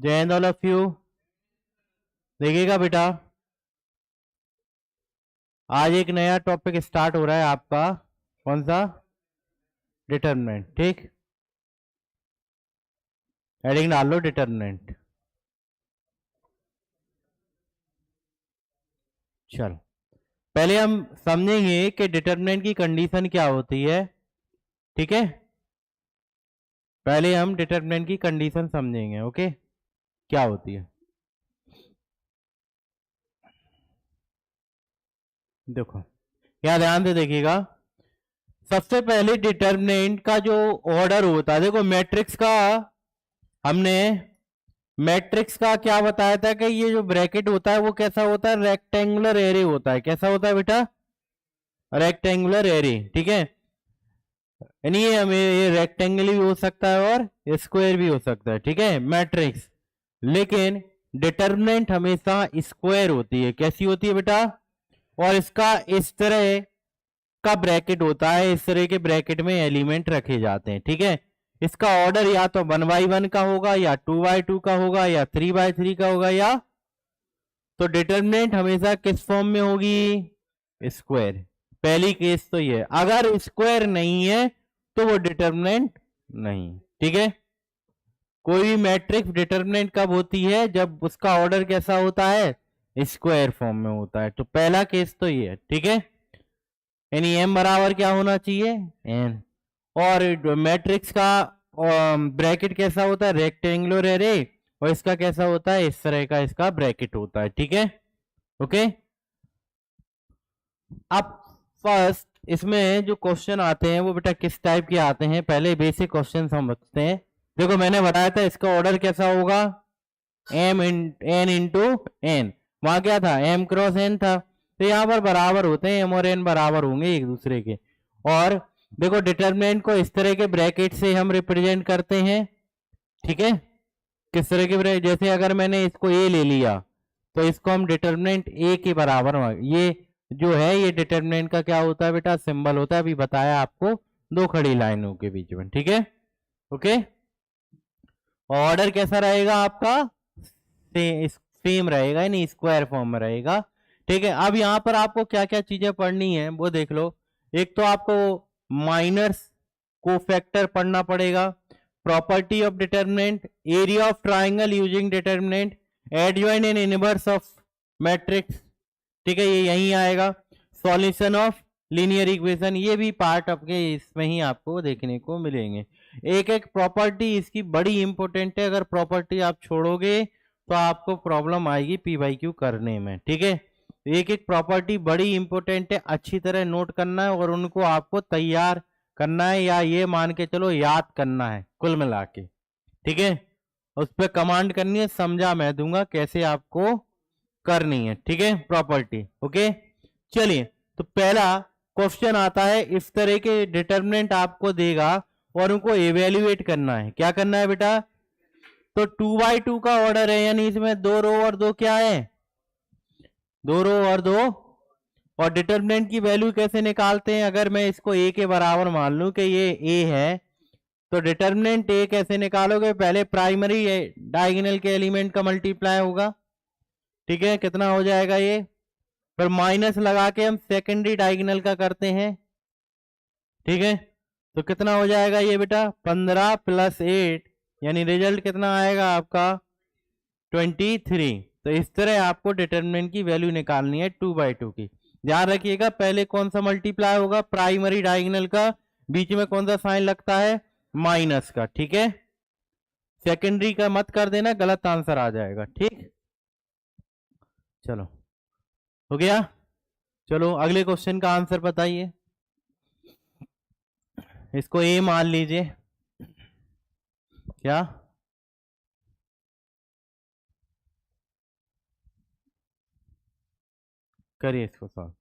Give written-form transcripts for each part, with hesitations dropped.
जय Hind all of you. देखिएगा बेटा, आज एक नया टॉपिक स्टार्ट हो रहा है आपका। कौन सा? डिटर्मिनेंट। ठीक, हेडिंग डाल लो डिटर्मिनेंट। चलो, पहले हम समझेंगे कि डिटर्मिनेंट की कंडीशन क्या होती है। ठीक है, पहले हम डिटर्मिनेंट की कंडीशन समझेंगे। ओके, क्या होती है देखो, यहाँ ध्यान से देखिएगा। सबसे पहले डिटर्मिनेंट का जो ऑर्डर होता है, देखो मैट्रिक्स का हमने मैट्रिक्स का क्या बताया था कि ये जो ब्रैकेट होता है वो कैसा होता है, रेक्टेंगुलर एरे होता है। कैसा होता है बेटा? Rectangular array. ठीक है, यानी ये हमें ये रेक्टेंगल भी हो सकता है और स्क्वायर भी हो सकता है। ठीक है, मैट्रिक्स। लेकिन डिटर्मिनेंट हमेशा स्क्वायर होती है। कैसी होती है बेटा? और इसका इस तरह का ब्रैकेट होता है, इस तरह के ब्रैकेट में एलिमेंट रखे जाते हैं। ठीक है, इसका ऑर्डर या तो 1/1 का होगा, या 2/2 का होगा, या 3/3 का होगा, या तो डिटर्मिनेंट हमेशा किस फॉर्म में होगी? स्क्वायर। पहली केस तो ये, अगर स्क्वायर नहीं है तो वो डिटर्मिनेंट नहीं। ठीक है, कोई भी मैट्रिक्स डिटर्मिनेंट कब होती है? जब उसका ऑर्डर कैसा होता है? स्क्वायर फॉर्म में होता है। तो पहला केस तो ये है। ठीक है, यानी एम बराबर क्या होना चाहिए? एन। और मैट्रिक्स का ब्रैकेट कैसा होता है? Rectangular array. और इसका कैसा होता है? इस तरह का इसका ब्रैकेट होता है। ठीक है, ओके। अब फर्स्ट इसमें जो क्वेश्चन आते हैं वो बेटा किस टाइप के आते हैं, पहले बेसिक क्वेश्चन समझते हैं। देखो, मैंने बताया था इसका ऑर्डर कैसा होगा? N into N. वहां क्या था? एम क्रॉस एन था। तो यहाँ पर बराबर होते हैं, एम और एन बराबर होंगे एक दूसरे के। और देखो, डिटर्मिनेंट को इस तरह के ब्रैकेट से हम रिप्रेजेंट करते हैं। ठीक है, किस तरह के ब्रैकेट? जैसे अगर मैंने इसको ए ले लिया तो इसको हम डिटर्मिनेंट ए के बराबर, ये जो है ये डिटर्मिनेंट का क्या होता है बेटा? सिंबल होता है। अभी बताया आपको, दो खड़ी लाइनों के बीच में। ठीक है, ओके। ऑर्डर कैसा रहेगा आपका? सेम रहेगा, यानी स्क्वायर फॉर्म में रहेगा। ठीक है, अब यहां पर आपको क्या क्या चीजें पढ़नी है वो देख लो। एक तो आपको माइनर्स को फैक्टर पढ़ना पड़ेगा, property of determinant, area of triangle using determinant, adjoin and inverse of matrix. ठीक है, ये यहीं आएगा। सॉल्यूशन ऑफ लीनियर इक्वेशन, ये भी पार्ट आपके इसमें ही आपको देखने को मिलेंगे। एक एक प्रॉपर्टी इसकी बड़ी इंपॉर्टेंट है, अगर प्रॉपर्टी आप छोड़ोगे तो आपको प्रॉब्लम आएगी पी/क्यू करने में। ठीक है, एक एक प्रॉपर्टी बड़ी इंपॉर्टेंट है, अच्छी तरह नोट करना है और उनको आपको तैयार करना है, या ये मान के चलो याद करना है कुल मिला के। ठीक है, उस पर कमांड करनी है, समझा मैं दूंगा कैसे आपको करनी है। ठीक है, प्रॉपर्टी। ओके, चलिए, तो पहला क्वेश्चन आता है, इस तरह के डिटर्मिनेंट आपको देगा और उनको एवेल्युएट करना है। क्या करना है बेटा? तो 2/2 का ऑर्डर है, यानी इसमें दो रो और दो क्या है? दो रो और दो। और डिटर्मिनेंट की वैल्यू कैसे निकालते हैं? अगर मैं इसको ए के बराबर मान लूं कि ये ए है, तो डिटर्मिनेंट ए कैसे निकालोगे? पहले प्राइमरी डायगोनल के एलिमेंट का मल्टीप्लाई होगा। ठीक है, कितना हो जाएगा ये? फिर माइनस लगा के हम सेकेंडरी डायगोनल का करते हैं। ठीक है, तो कितना हो जाएगा ये बेटा? 15 + 8, यानी रिजल्ट कितना आएगा आपका? 23। तो इस तरह आपको डिटर्मिनेंट की वैल्यू निकालनी है 2/2 की। ध्यान रखिएगा, पहले कौन सा मल्टीप्लाई होगा? प्राइमरी डायगोनल का। बीच में कौन सा साइन लगता है? माइनस का। ठीक है, सेकेंडरी का मत कर देना, गलत आंसर आ जाएगा। ठीक, चलो हो गया। चलो अगले क्वेश्चन का आंसर बताइए। इसको ए मान लीजिए। क्या? करिए इसको सॉल्व।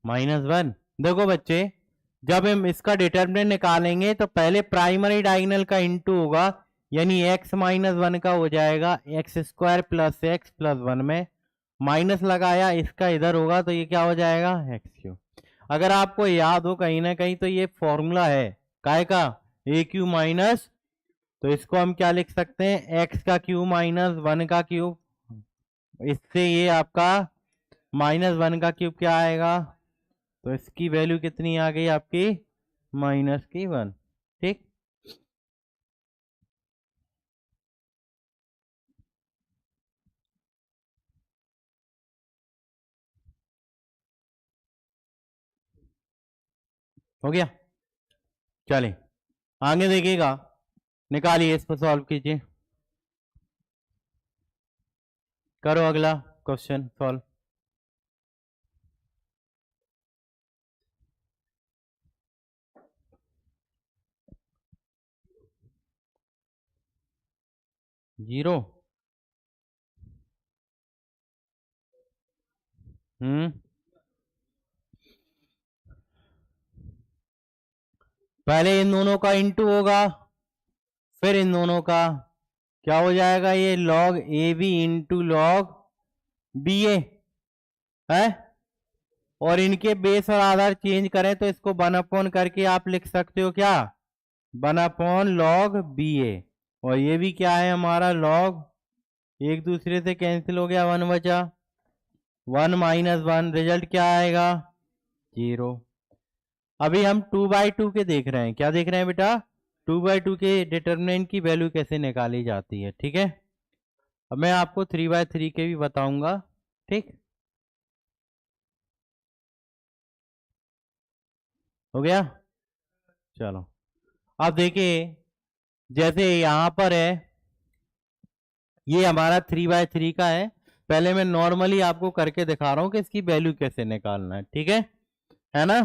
-1। देखो बच्चे, जब हम इसका डिटर्मिनेंट निकालेंगे तो पहले प्राइमरी डायगोनल का इंटू होगा, यानी x माइनस 1 का हो जाएगा x square plus x plus 1 में माइनस लगाया, इसका इधर होगा तो ये क्या हो जाएगा एक्स क्यू। अगर आपको याद हो कहीं ना कहीं तो ये फॉर्मूला है काय का, ए क्यू माइनस, तो इसको हम क्या लिख सकते हैं एक्स का क्यू माइनस 1 का क्यूब, इससे ये आपका माइनस 1 का क्यूब क्या आएगा, तो इसकी वैल्यू कितनी आ गई आपकी माइनस की 1। ठीक, हो गया। चलिए आगे देखिएगा, निकालिए, इसको सॉल्व कीजिए, करो अगला क्वेश्चन सॉल्व। जीरो, पहले इन दोनों का इंटू होगा, फिर इन दोनों का क्या हो जाएगा, ये log A B into log B A है, और इनके बेस और आधार चेंज करें तो इसको 1 करके आप लिख सकते हो क्या 1 लॉग बी ए, और ये भी क्या है हमारा लॉग, एक दूसरे से कैंसिल हो गया, 1 बचा, 1 माइनस 1, रिजल्ट क्या आएगा 0। अभी हम 2/2 के देख रहे हैं, क्या देख रहे हैं बेटा 2/2 के डिटरमिनेंट की वैल्यू कैसे निकाली जाती है। ठीक है, अब मैं आपको 3/3 के भी बताऊंगा। ठीक, हो गया। चलो अब देखिए, जैसे यहां पर है ये हमारा 3/3 का है, पहले मैं नॉर्मली आपको करके दिखा रहा हूं कि इसकी वैल्यू कैसे निकालना है। ठीक है ना,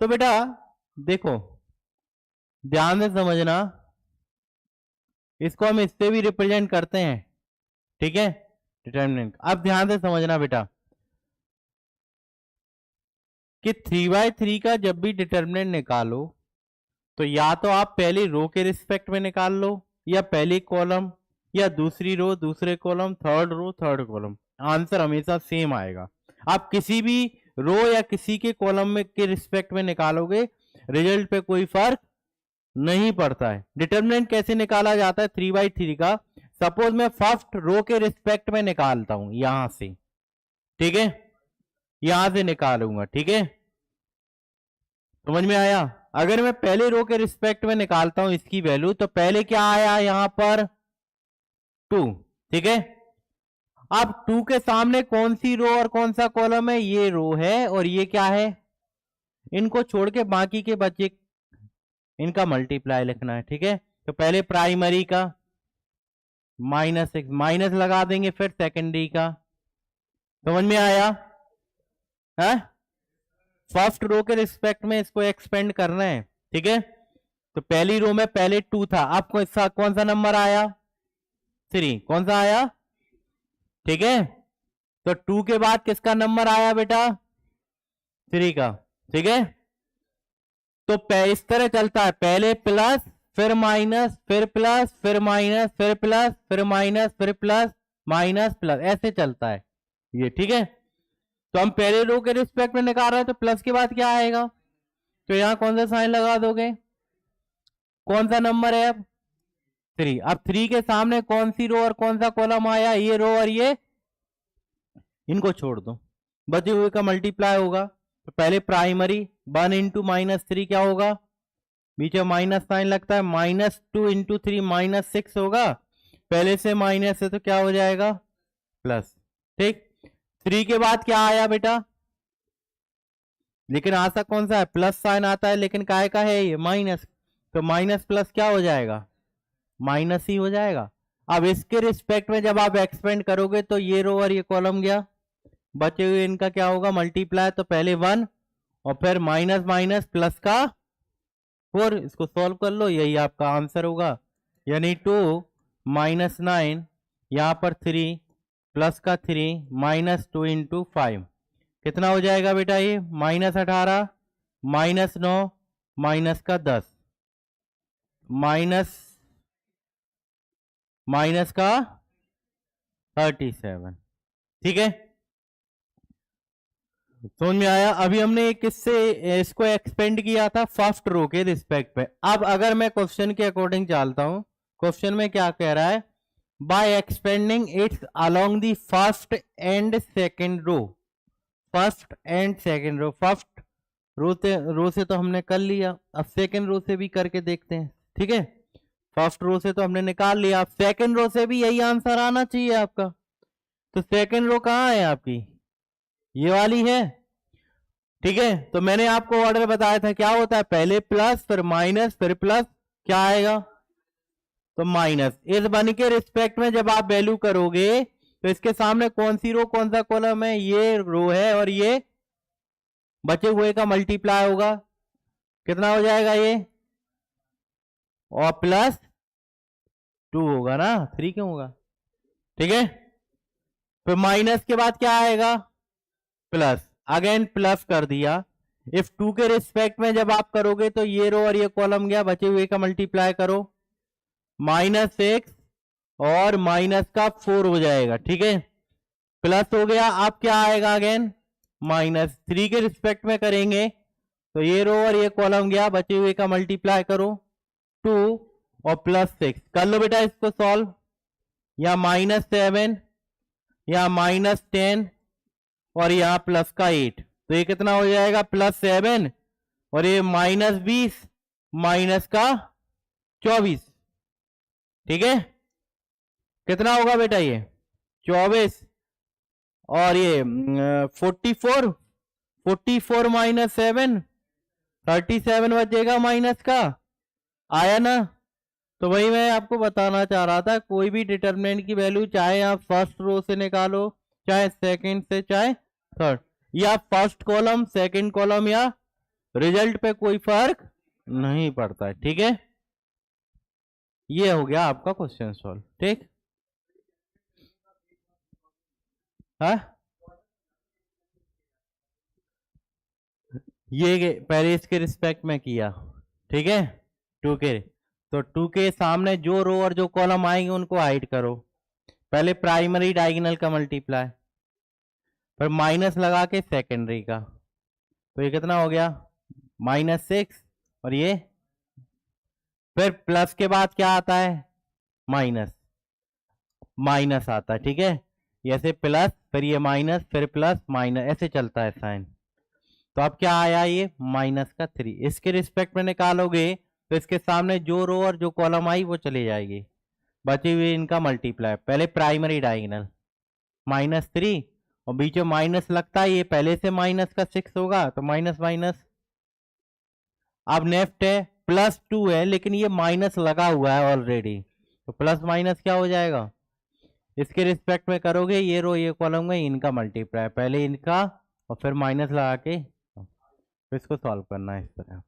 तो बेटा देखो ध्यान से समझना, इसको हम इससे भी रिप्रेजेंट करते हैं। ठीक है, डिटरमिनेंट, अब ध्यान से समझना बेटा कि 3/3 का जब भी डिटरमिनेंट निकालो तो या तो आप पहली रो के रिस्पेक्ट में निकाल लो, या पहली कॉलम, या दूसरी रो दूसरे column, third row third column, answer हमेशा सेम आएगा। आप किसी भी रो या किसी के कॉलम में के रिस्पेक्ट में निकालोगे, रिजल्ट पे कोई फर्क नहीं पड़ता है। डिटरमिनेंट कैसे निकाला जाता है 3/3 का, सपोज मैं फर्स्ट रो के रिस्पेक्ट में निकालता हूं यहां से, ठीक है, यहां से निकालूंगा। ठीक है, समझ में आया। अगर मैं पहले रो के रिस्पेक्ट में निकालता हूं इसकी वैल्यू, तो पहले क्या आया यहां पर 2। ठीक है, अब 2 के सामने कौन सी रो और कौन सा कॉलम है, ये रो है और ये क्या है, इनको छोड़ के बाकी के बच्चे इनका मल्टीप्लाई लिखना है। ठीक है, तो पहले प्राइमरी का -6 माइनस लगा देंगे, फिर सेकेंडरी का, समझ में आया है। फर्स्ट रो के रिस्पेक्ट में इसको एक्सपेंड करना है। ठीक है, तो पहली रो में पहले 2 था, अब कौन सा नंबर आया 3, कौन सा आया। ठीक है, तो 2 के बाद किसका नंबर आया बेटा 3 का। ठीक है, तो इस तरह चलता है, पहले प्लस फिर माइनस फिर प्लस फिर माइनस फिर प्लस फिर माइनस फिर प्लस माइनस प्लस, ऐसे चलता है ये। ठीक है, तो हम पहले रो के रिस्पेक्ट में निकाल रहे हैं, तो प्लस के बाद क्या आएगा, तो यहां कौन सा साइन लगा दोगे, कौन सा नंबर है अब 3। अब 3 के सामने कौन सी रो और कौन सा कॉलम आया, ये रो और ये, इनको छोड़ दो, बचे हुए का मल्टीप्लाई होगा। तो पहले प्राइमरी 1 इंटू -3 क्या होगा, बीच में माइनस साइन लगता है, -2 इंटू 3 -6 होगा, पहले से माइनस है तो क्या हो जाएगा प्लस। ठीक, 3 के बाद क्या आया बेटा, लेकिन आता कौन सा है प्लस साइन आता है, लेकिन काय का है ये माइनस, तो माइनस प्लस क्या हो जाएगा माइनस ही हो जाएगा। अब इसके रिस्पेक्ट में जब आप एक्सपेंड करोगे तो ये रो और ये कॉलम गया, बचे हुए इनका क्या होगा मल्टीप्लाई, तो पहले 1 और फिर माइनस माइनस प्लस का 4, इसको सॉल्व कर लो, यही आपका आंसर होगा, यानी 2 -9, यहां पर 3 प्लस का 3 -2 इंटू 5, कितना हो जाएगा बेटा ये -18, -9 माइनस का 10 माइनस का 37। ठीक है, समझ में आया। अभी हमने किससे इसको एक्सपेंड किया था, फर्स्ट रो के रिस्पेक्ट में। अब अगर मैं क्वेश्चन के अकॉर्डिंग चलता हूं, क्वेश्चन में क्या कह रहा है, by expanding its along the first and second row. First and second row, first row से तो हमने कर लिया, अब सेकंड रो से भी करके देखते हैं। ठीक है, फर्स्ट रो से तो हमने निकाल लिया, अब सेकंड रो से भी यही आंसर आना चाहिए आपका। तो सेकंड रो कहां है आपकी, ये वाली है। ठीक है, तो मैंने आपको ऑर्डर बताया था, क्या होता है, पहले प्लस फिर माइनस फिर प्लस, क्या आएगा, तो माइनस। इस वन के रिस्पेक्ट में जब आप वैल्यू करोगे तो इसके सामने कौन सी रो कौन सा कॉलम है, ये रो है, और ये बचे हुए का मल्टीप्लाई होगा, कितना हो जाएगा ये, और प्लस 2 होगा ना, 3 क्यों होगा। ठीक है, फिर माइनस के बाद क्या आएगा, प्लस, अगेन प्लस कर दिया। इफ 2 के रिस्पेक्ट में जब आप करोगे तो ये रो और ये कॉलम गया, बचे हुए का मल्टीप्लाई करो, -6 और माइनस का 4 हो जाएगा। ठीक है, प्लस हो गया, अब क्या आएगा, अगेन -3 के रिस्पेक्ट में करेंगे तो ये रो और ये कॉलम गया, बचे हुए का मल्टीप्लाई करो 2 और +6। कर लो बेटा इसको सॉल्व, या -7 या -10 और यहां प्लस का 8, तो ये कितना हो जाएगा, +7 और ये -20 माइनस का 24। ठीक है, कितना होगा बेटा ये 24 और ये 44 -7 37 बचेगा माइनस का, आया ना। तो वही मैं आपको बताना चाह रहा था, कोई भी डिटरमिनेंट की वैल्यू चाहे आप फर्स्ट रो से निकालो, चाहे सेकंड से, चाहे थर्ड, या फर्स्ट कॉलम सेकंड कॉलम, या रिजल्ट पे कोई फर्क नहीं पड़ता है। ठीक है, ये हो गया आपका क्वेश्चन सॉल्व। ठीक, हाँ, ये पहले इसके रिस्पेक्ट में किया। ठीक है, 2 के, तो 2 के सामने जो रो और जो कॉलम आएंगे उनको हाइड करो, पहले प्राइमरी डायगोनल का मल्टीप्लाई, फिर माइनस लगा के सेकेंडरी का, तो ये कितना हो गया -6 और ये, फिर प्लस के बाद क्या आता है, माइनस, माइनस आता है। ठीक है, ऐसे प्लस फिर ये माइनस फिर प्लस माइनस, ऐसे चलता है साइन। तो अब क्या आया, ये -3। इसके रिस्पेक्ट में निकालोगे तो इसके सामने जो रो और जो कॉलम आई वो चले जाएगी, बची हुई इनका मल्टीप्लाई, पहले प्राइमरी डायगोनल -3 और बीच में माइनस लगता है, ये पहले से -6 होगा तो माइनस माइनस। अब नेक्स्ट है +2 है, लेकिन ये माइनस लगा हुआ है ऑलरेडी, तो प्लस माइनस क्या हो जाएगा, इसके रिस्पेक्ट में करोगे ये रो ये कॉलम में इनका मल्टीप्लाई, पहले इनका और फिर माइनस लगा के, तो इसको सॉल्व करना है इस तरह।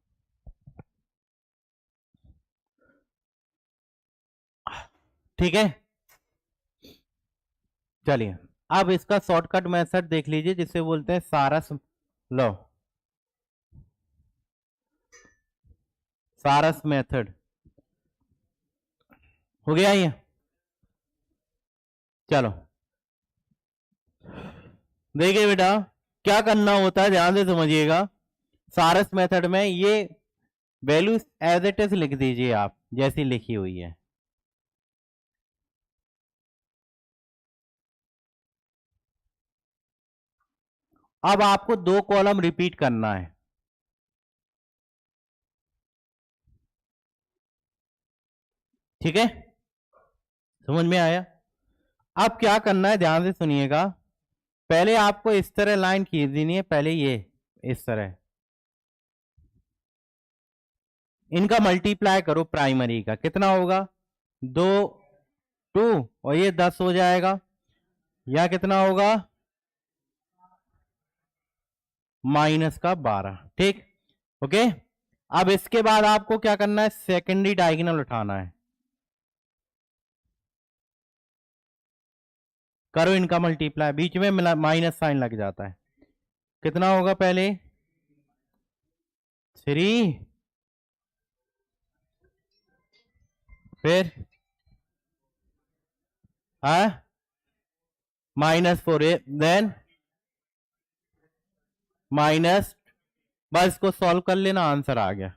ठीक है, चलिए अब इसका शॉर्टकट मेथड देख लीजिए, जिसे बोलते हैं सारस लॉ, सारस मेथड। हो गया ये, चलो देखिए बेटा क्या करना होता है, ध्यान से समझिएगा। सारस मेथड में ये वैल्यू एज इट इज लिख दीजिए आप, जैसी लिखी हुई है। अब आपको 2 कॉलम रिपीट करना है। ठीक है, समझ में आया। अब क्या करना है, ध्यान से सुनिएगा, पहले आपको इस तरह लाइन खींच देनी है, पहले ये इस तरह, इनका मल्टीप्लाई करो प्राइमरी का, कितना होगा 2 2 और ये 10 हो जाएगा, या कितना होगा माइनस का 12। ठीक, ओके। अब इसके बाद आपको क्या करना है, सेकेंडरी डायगोनल उठाना है, करो इनका मल्टीप्लाई, बीच में माइनस साइन लग जाता है, कितना होगा पहले 3, फिर -4, देन माइनस, बस इसको सॉल्व कर लेना, आंसर आ गया।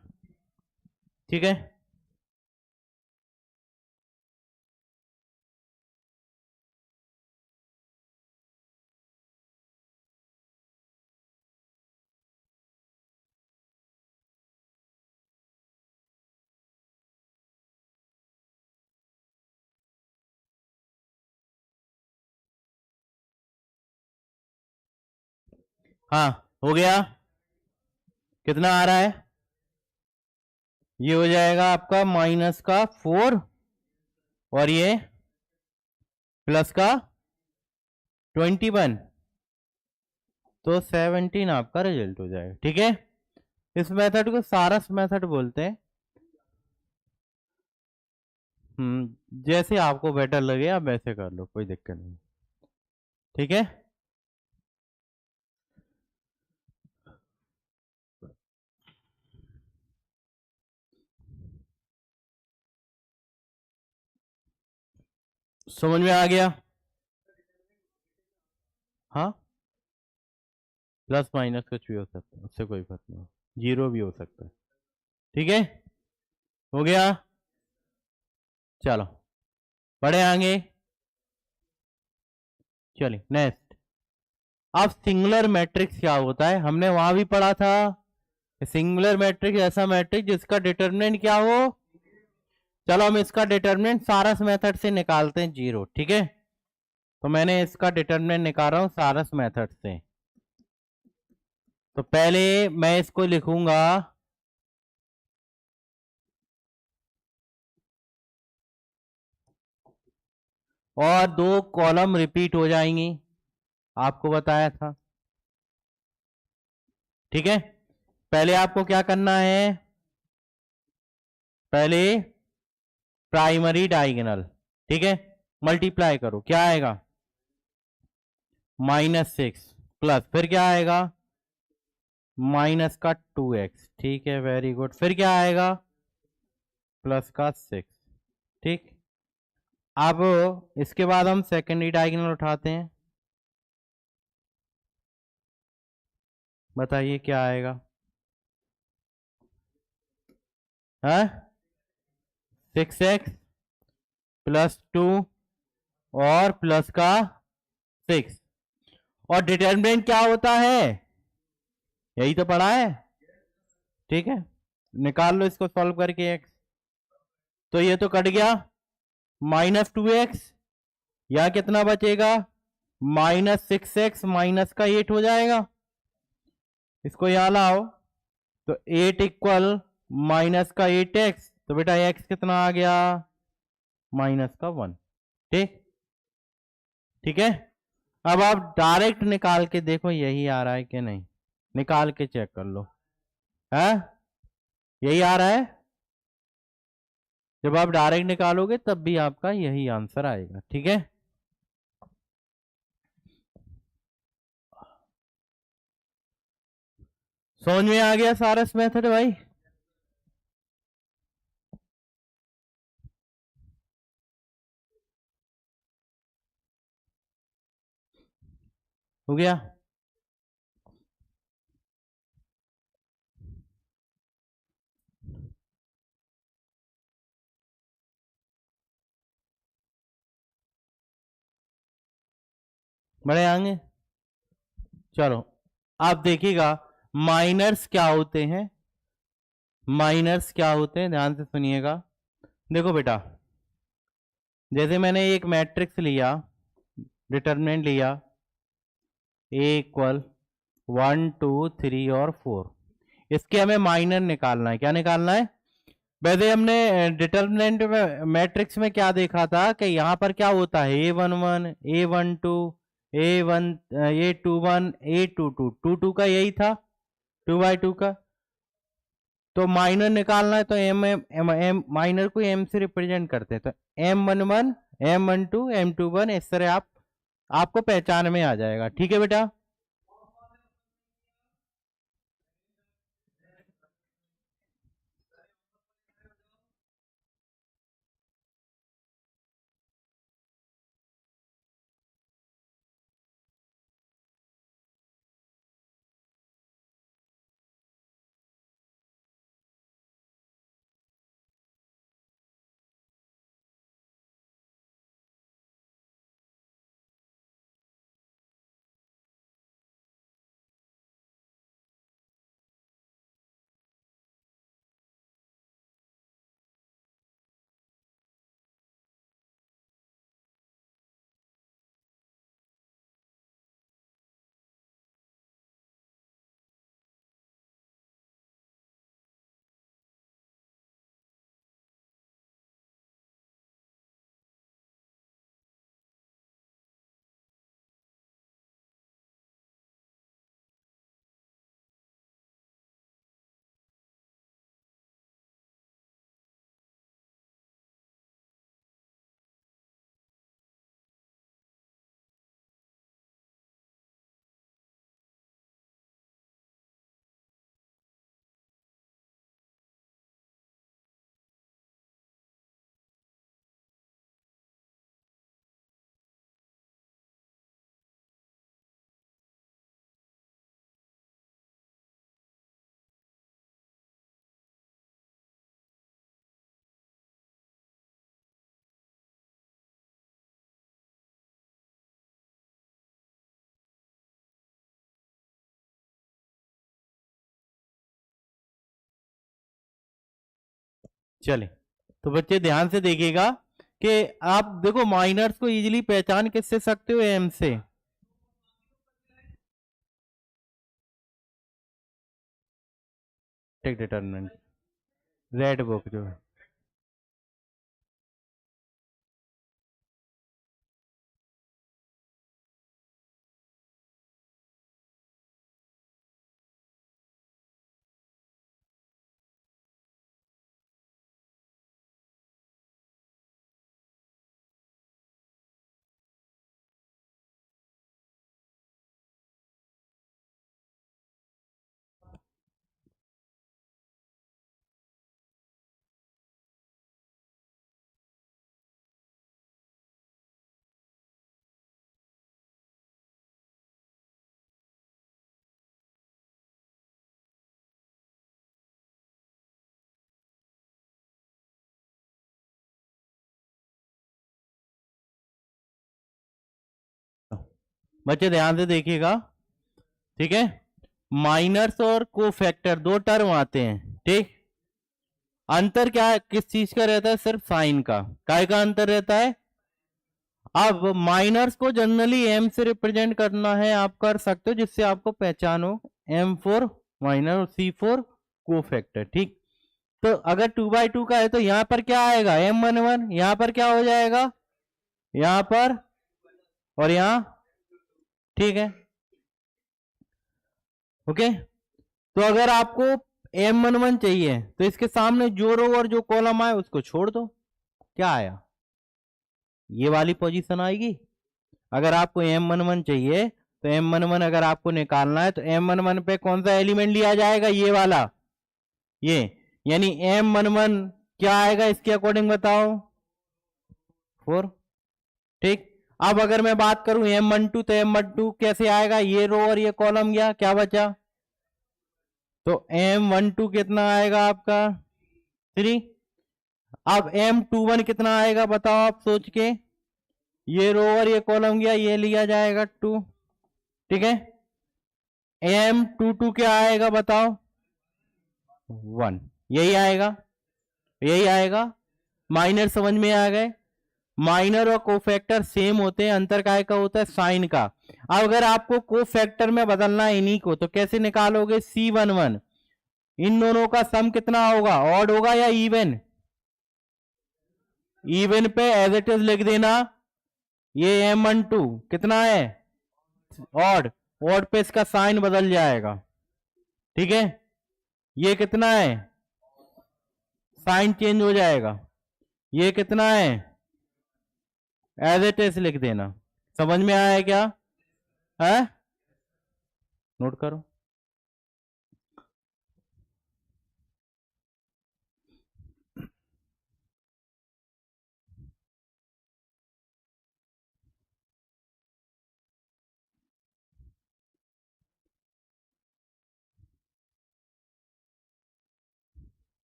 ठीक है, हाँ हो गया। कितना आ रहा है? ये हो जाएगा आपका -4 और ये +21, तो 17 आपका रिजल्ट हो जाएगा। ठीक है, इस मेथड को सारस मेथड बोलते हैं। जैसे आपको बेटर लगे आप वैसे कर लो, कोई दिक्कत नहीं। ठीक है, समझ में आ गया? हाँ, प्लस माइनस कुछ भी हो सकता है, उससे कोई फर्क नहीं, 0 भी हो सकता है। ठीक है, हो गया। चलो बढ़े आगे, चलिए नेक्स्ट। अब सिंगुलर मैट्रिक्स क्या होता है, हमने वहां भी पढ़ा था। सिंगुलर मैट्रिक्स ऐसा मैट्रिक्स जिसका डिटरमिनेंट क्या हो। चलो हम इसका डिटरमिनेंट सारस मेथड से निकालते हैं, 0। ठीक है, तो मैंने इसका डिटरमिनेंट निकाल रहा हूं सारस मेथड से। तो पहले मैं इसको लिखूंगा और 2 कॉलम रिपीट हो जाएंगी, आपको बताया था। ठीक है, पहले आपको क्या करना है, पहले प्राइमरी डायगोनल, ठीक है, मल्टीप्लाई करो, क्या आएगा -6 प्लस, फिर क्या आएगा माइनस का 2x। ठीक है, वेरी गुड, फिर क्या आएगा प्लस का 6। ठीक, अब इसके बाद हम सेकेंडरी डायगोनल उठाते हैं, बताइए क्या आएगा। है 6x +2 और प्लस का 6, और डिटरमिनेंट क्या होता है, यही तो पढ़ा है। ठीक है, निकाल लो इसको सॉल्व करके x, तो ये तो कट गया -2x, या कितना बचेगा -6x माइनस का 8 हो जाएगा। इसको यहां लाओ तो 8 इक्वल माइनस का 8x, तो बेटा x कितना आ गया -1। ठीक, ठीक है, अब आप डायरेक्ट निकाल के देखो यही आ रहा है कि नहीं, निकाल के चेक कर लो। है यही आ रहा है, जब आप डायरेक्ट निकालोगे तब भी आपका यही आंसर आएगा। ठीक है, समझ में आ गया सारस मेथड भाई? हो गया, बड़े आएंगे। चलो आप देखिएगा माइनर्स क्या होते हैं, माइनर्स क्या होते हैं, ध्यान से सुनिएगा। देखो बेटा, जैसे मैंने एक मैट्रिक्स लिया, डिटरमिनेंट लिया a इक्वल 1 2 3 और 4, इसके हमें माइनर निकालना है। क्या निकालना है, वैसे हमने डिटरमिनेंट में मैट्रिक्स में क्या देखा था कि यहाँ पर क्या होता है a11 a12 a21 a22 22 का यही था, 2/2 का। तो माइनर निकालना है तो एम माइनर को एम से रिप्रेजेंट करते हैं, तो m11 m12 m21, इस तरह आपको पहचान में आ जाएगा। ठीक है बेटा, चले, तो बच्चे ध्यान से देखिएगा कि आप देखो माइनर्स को इजीली पहचान किससे सकते हो, एम से। टेक डिटरमिनेंट रेड बुक जो है, बच्चे ध्यान से देखिएगा, ठीक है। माइनर्स और कोफैक्टर दो टर्म आते हैं, ठीक। अंतर क्या है, किस चीज का रहता है, सिर्फ साइन का, काय का अंतर रहता है। अब माइनर्स को जनरली एम से रिप्रेजेंट करना है, आप कर सकते हो, जिससे आपको पहचान हो, एम फोर माइनर और सी फोर कोफैक्टर, ठीक। तो अगर 2/2 का है तो यहां पर क्या आएगा, M11, यहां पर क्या हो जाएगा, यहां पर और यहां, ठीक है, ओके। तो अगर आपको M11 चाहिए तो इसके सामने जो रो और जो कॉलम आए उसको छोड़ दो, क्या आया, ये वाली पोजीशन आएगी। अगर आपको M11 चाहिए तो M11 अगर आपको निकालना है तो M11 पे कौन सा एलिमेंट लिया जाएगा, ये वाला, ये, यानी M11 क्या आएगा इसके अकॉर्डिंग बताओ, 4, ठीक। अब अगर मैं बात करूं M12 तो M12 कैसे आएगा, ये रो और ये कॉलम गया, क्या बचा, तो M12 कितना आएगा आपका 3। अब M21 कितना आएगा बताओ आप सोच के, ये रो और ये कॉलम गया, ये लिया जाएगा 2, ठीक है। M22 क्या आएगा बताओ, 1, यही आएगा, यही आएगा। माइनर समझ में आ गए, माइनर और कोफैक्टर सेम होते हैं, अंतर काय का होता है, साइन का। अब अगर आपको कोफैक्टर में बदलना है इन्हीं को तो कैसे निकालोगे, C11, इन दोनों का सम कितना होगा, ऑड होगा या इवन, इवन पे एज इट इज लिख देना, ये M12 कितना है, ऑड, ऑड पे इसका साइन बदल जाएगा, ठीक है। ये कितना है, साइन चेंज हो जाएगा, ये कितना है, एज इट इज लिख देना। समझ में आया क्या है, नोट करो।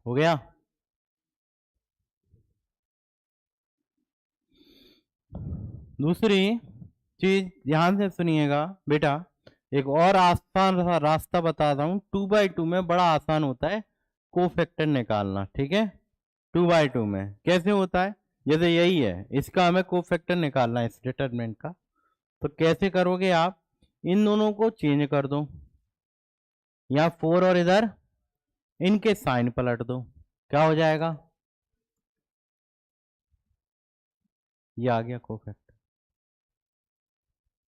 हो गया, दूसरी चीज ध्यान से सुनिएगा बेटा, एक और आसान रास्ता बताता हूं, 2/2 में बड़ा आसान होता है कोफैक्टर निकालना, ठीक है। 2/2 में कैसे होता है, जैसे यही है, इसका हमें कोफैक्टर निकालना है इस डिटरमिनेंट का, तो कैसे करोगे आप, इन दोनों को चेंज कर दो, यहाँ 4 और इधर इनके साइन पलट दो, क्या हो जाएगा, ये आ गया कोफैक्टर,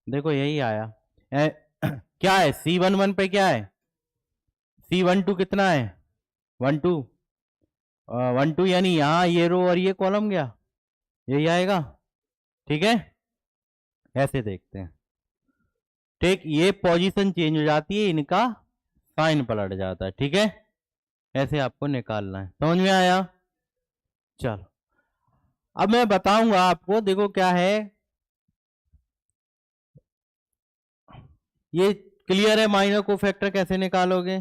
देखो यही आया। क्या है, C11 पे क्या है, C12 कितना है, 12, 12 यानी यहाँ ये रो और ये कॉलम गया, यही आएगा, ठीक है। ऐसे देखते हैं, ठीक, ये पोजीशन चेंज हो जाती है, इनका साइन पलट जाता है, ठीक है। ऐसे आपको निकालना है, समझ में आया। चलो अब मैं बताऊंगा आपको, देखो क्या है, ये क्लियर है, माइनर को फैक्टर कैसे निकालोगे,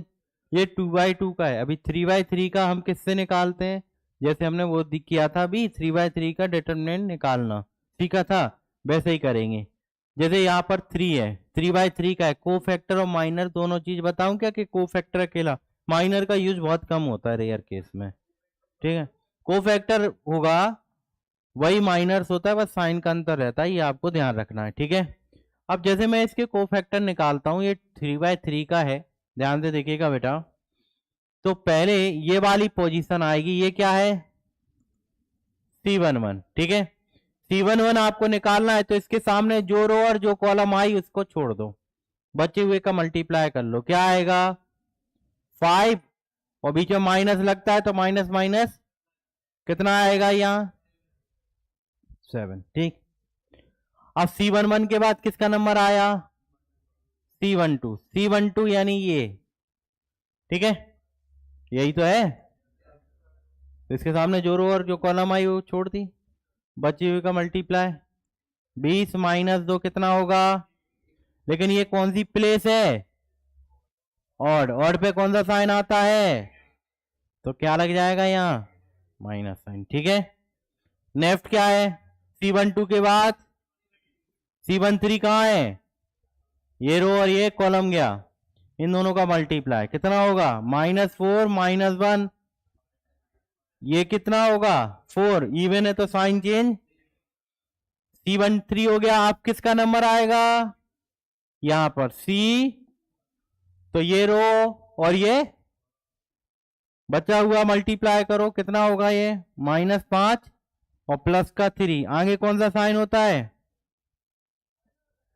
ये 2/2 का है, अभी 3/3 का हम किससे निकालते हैं, जैसे हमने वो किया था अभी 3/3 का डिटरमिनेंट निकालना सीखा था, वैसे ही करेंगे। जैसे यहाँ पर 3 है, 3/3 का है, को फैक्टर और माइनर दोनों चीज बताऊं क्या कि को फैक्टर अकेला, माइनर का यूज बहुत कम होता है रेयर केस में, ठीक है। को फैक्टर होगा वही माइनर्स होता है, बस साइन का अंतर रहता है, ये आपको ध्यान रखना है, ठीक है। अब जैसे मैं इसके को फैक्टर निकालता हूं, ये 3/3 का है, ध्यान से देखिएगा बेटा। तो पहले ये वाली पोजीशन आएगी, ये क्या है C11, ठीक है। C11 आपको निकालना है, तो इसके सामने जो रो और जो कॉलम आई उसको छोड़ दो, बचे हुए का मल्टीप्लाई कर लो, क्या आएगा 5, और बीच में माइनस लगता है तो माइनस माइनस कितना आएगा यहाँ 7, ठीक। अब C11 के बाद किसका नंबर आया C12 यानी ये, ठीक है, यही तो है। तो इसके सामने जो रो और जो कॉलम आई वो छोड़ दी, बची हुई का मल्टीप्लाई, 20 माइनस 2 कितना होगा, लेकिन ये कौन सी प्लेस है ऑड, ऑड पे कौन सा साइन आता है, तो क्या लग जाएगा यहाँ माइनस साइन, ठीक है। नेक्स्ट क्या है C12 के बाद C13 कहाँ है, ये रो और ये कॉलम गया, इन दोनों का मल्टीप्लाई कितना होगा -4 -1, ये कितना होगा 4, इवन है तो साइन चेंज, C13 हो गया। अब किसका नंबर आएगा यहां पर C, तो ये रो और ये बचा हुआ मल्टीप्लाई करो, कितना होगा ये -5 और प्लस का 3, आगे कौन सा साइन होता है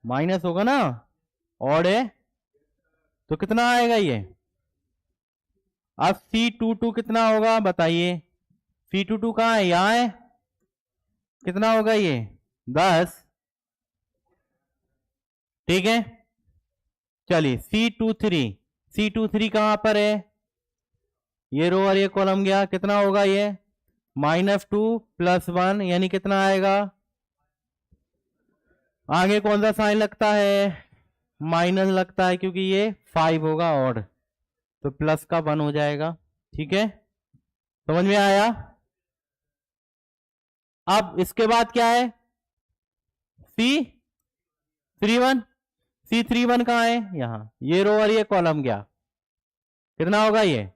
माइनस होगा ना, ऑड है तो कितना आएगा ये। अब C22 कितना होगा बताइए, C22 कहाँ है, यहाँ है, कितना होगा ये 10, ठीक है। चलिए C23 कहां पर है, ये रो और ये कॉलम गया, कितना होगा ये -2 + 1 यानी कितना आएगा, आगे कौन सा साइन लगता है माइनस लगता है, क्योंकि ये 5 होगा ऑड, तो प्लस का 1 हो जाएगा, ठीक है, समझ में आया। अब इसके बाद क्या है C31 कहां है, यहां, ये रो और ये कॉलम गया, कितना होगा ये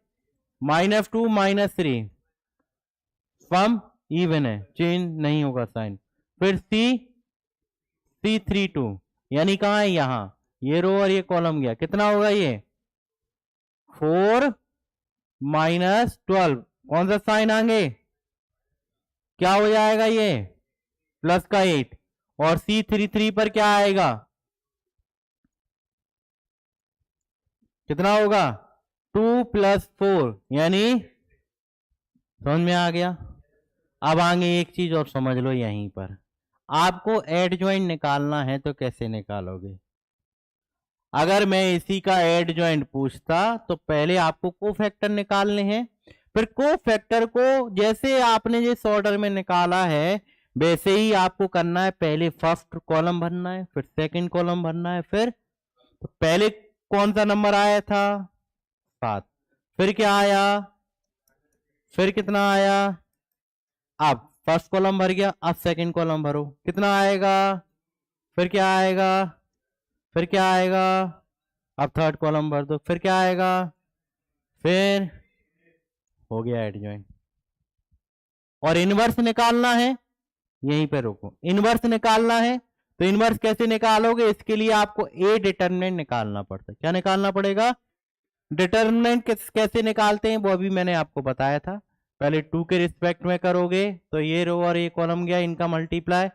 -2 -3, फॉर्म इवन है, चेंज नहीं होगा साइन। फिर C32 यानी कहां है, यहां, ये रो और ये कॉलम गया, कितना होगा ये 4 -12, कौन सा साइन आगे क्या हो जाएगा ये प्लस का 8, और C33 पर क्या आएगा कितना होगा 2 + 4 यानी, समझ में आ गया। अब आगे एक चीज और समझ लो, यहीं पर आपको एडजॉइंट निकालना है तो कैसे निकालोगे, अगर मैं इसी का एडजॉइंट पूछता तो पहले आपको कोफैक्टर निकालने हैं, फिर कोफैक्टर को जैसे आपने जिस ऑर्डर में निकाला है वैसे ही आपको करना है, पहले फर्स्ट कॉलम भरना है, फिर सेकंड कॉलम भरना है, फिर तो पहले कौन सा नंबर आया था 7, फिर क्या आया, फिर कितना आया, अब फर्स्ट कॉलम भर गया, अब सेकंड कॉलम भरो, कितना आएगा, फिर क्या आएगा, फिर क्या आएगा, अब थर्ड कॉलम भर दो, फिर क्या आएगा, फिर हो गया एडजॉइंट। और इनवर्स निकालना है, यहीं पे रोको, इनवर्स निकालना है तो इनवर्स कैसे निकालोगे, इसके लिए आपको ए डिटरमिनेंट निकालना पड़ता है, क्या निकालना पड़ेगा, डिटरमिनेंट कैसे निकालते हैं वो अभी मैंने आपको बताया था, पहले 2 के रिस्पेक्ट में करोगे तो ये रो और ये कॉलम गया, इनका मल्टीप्लाई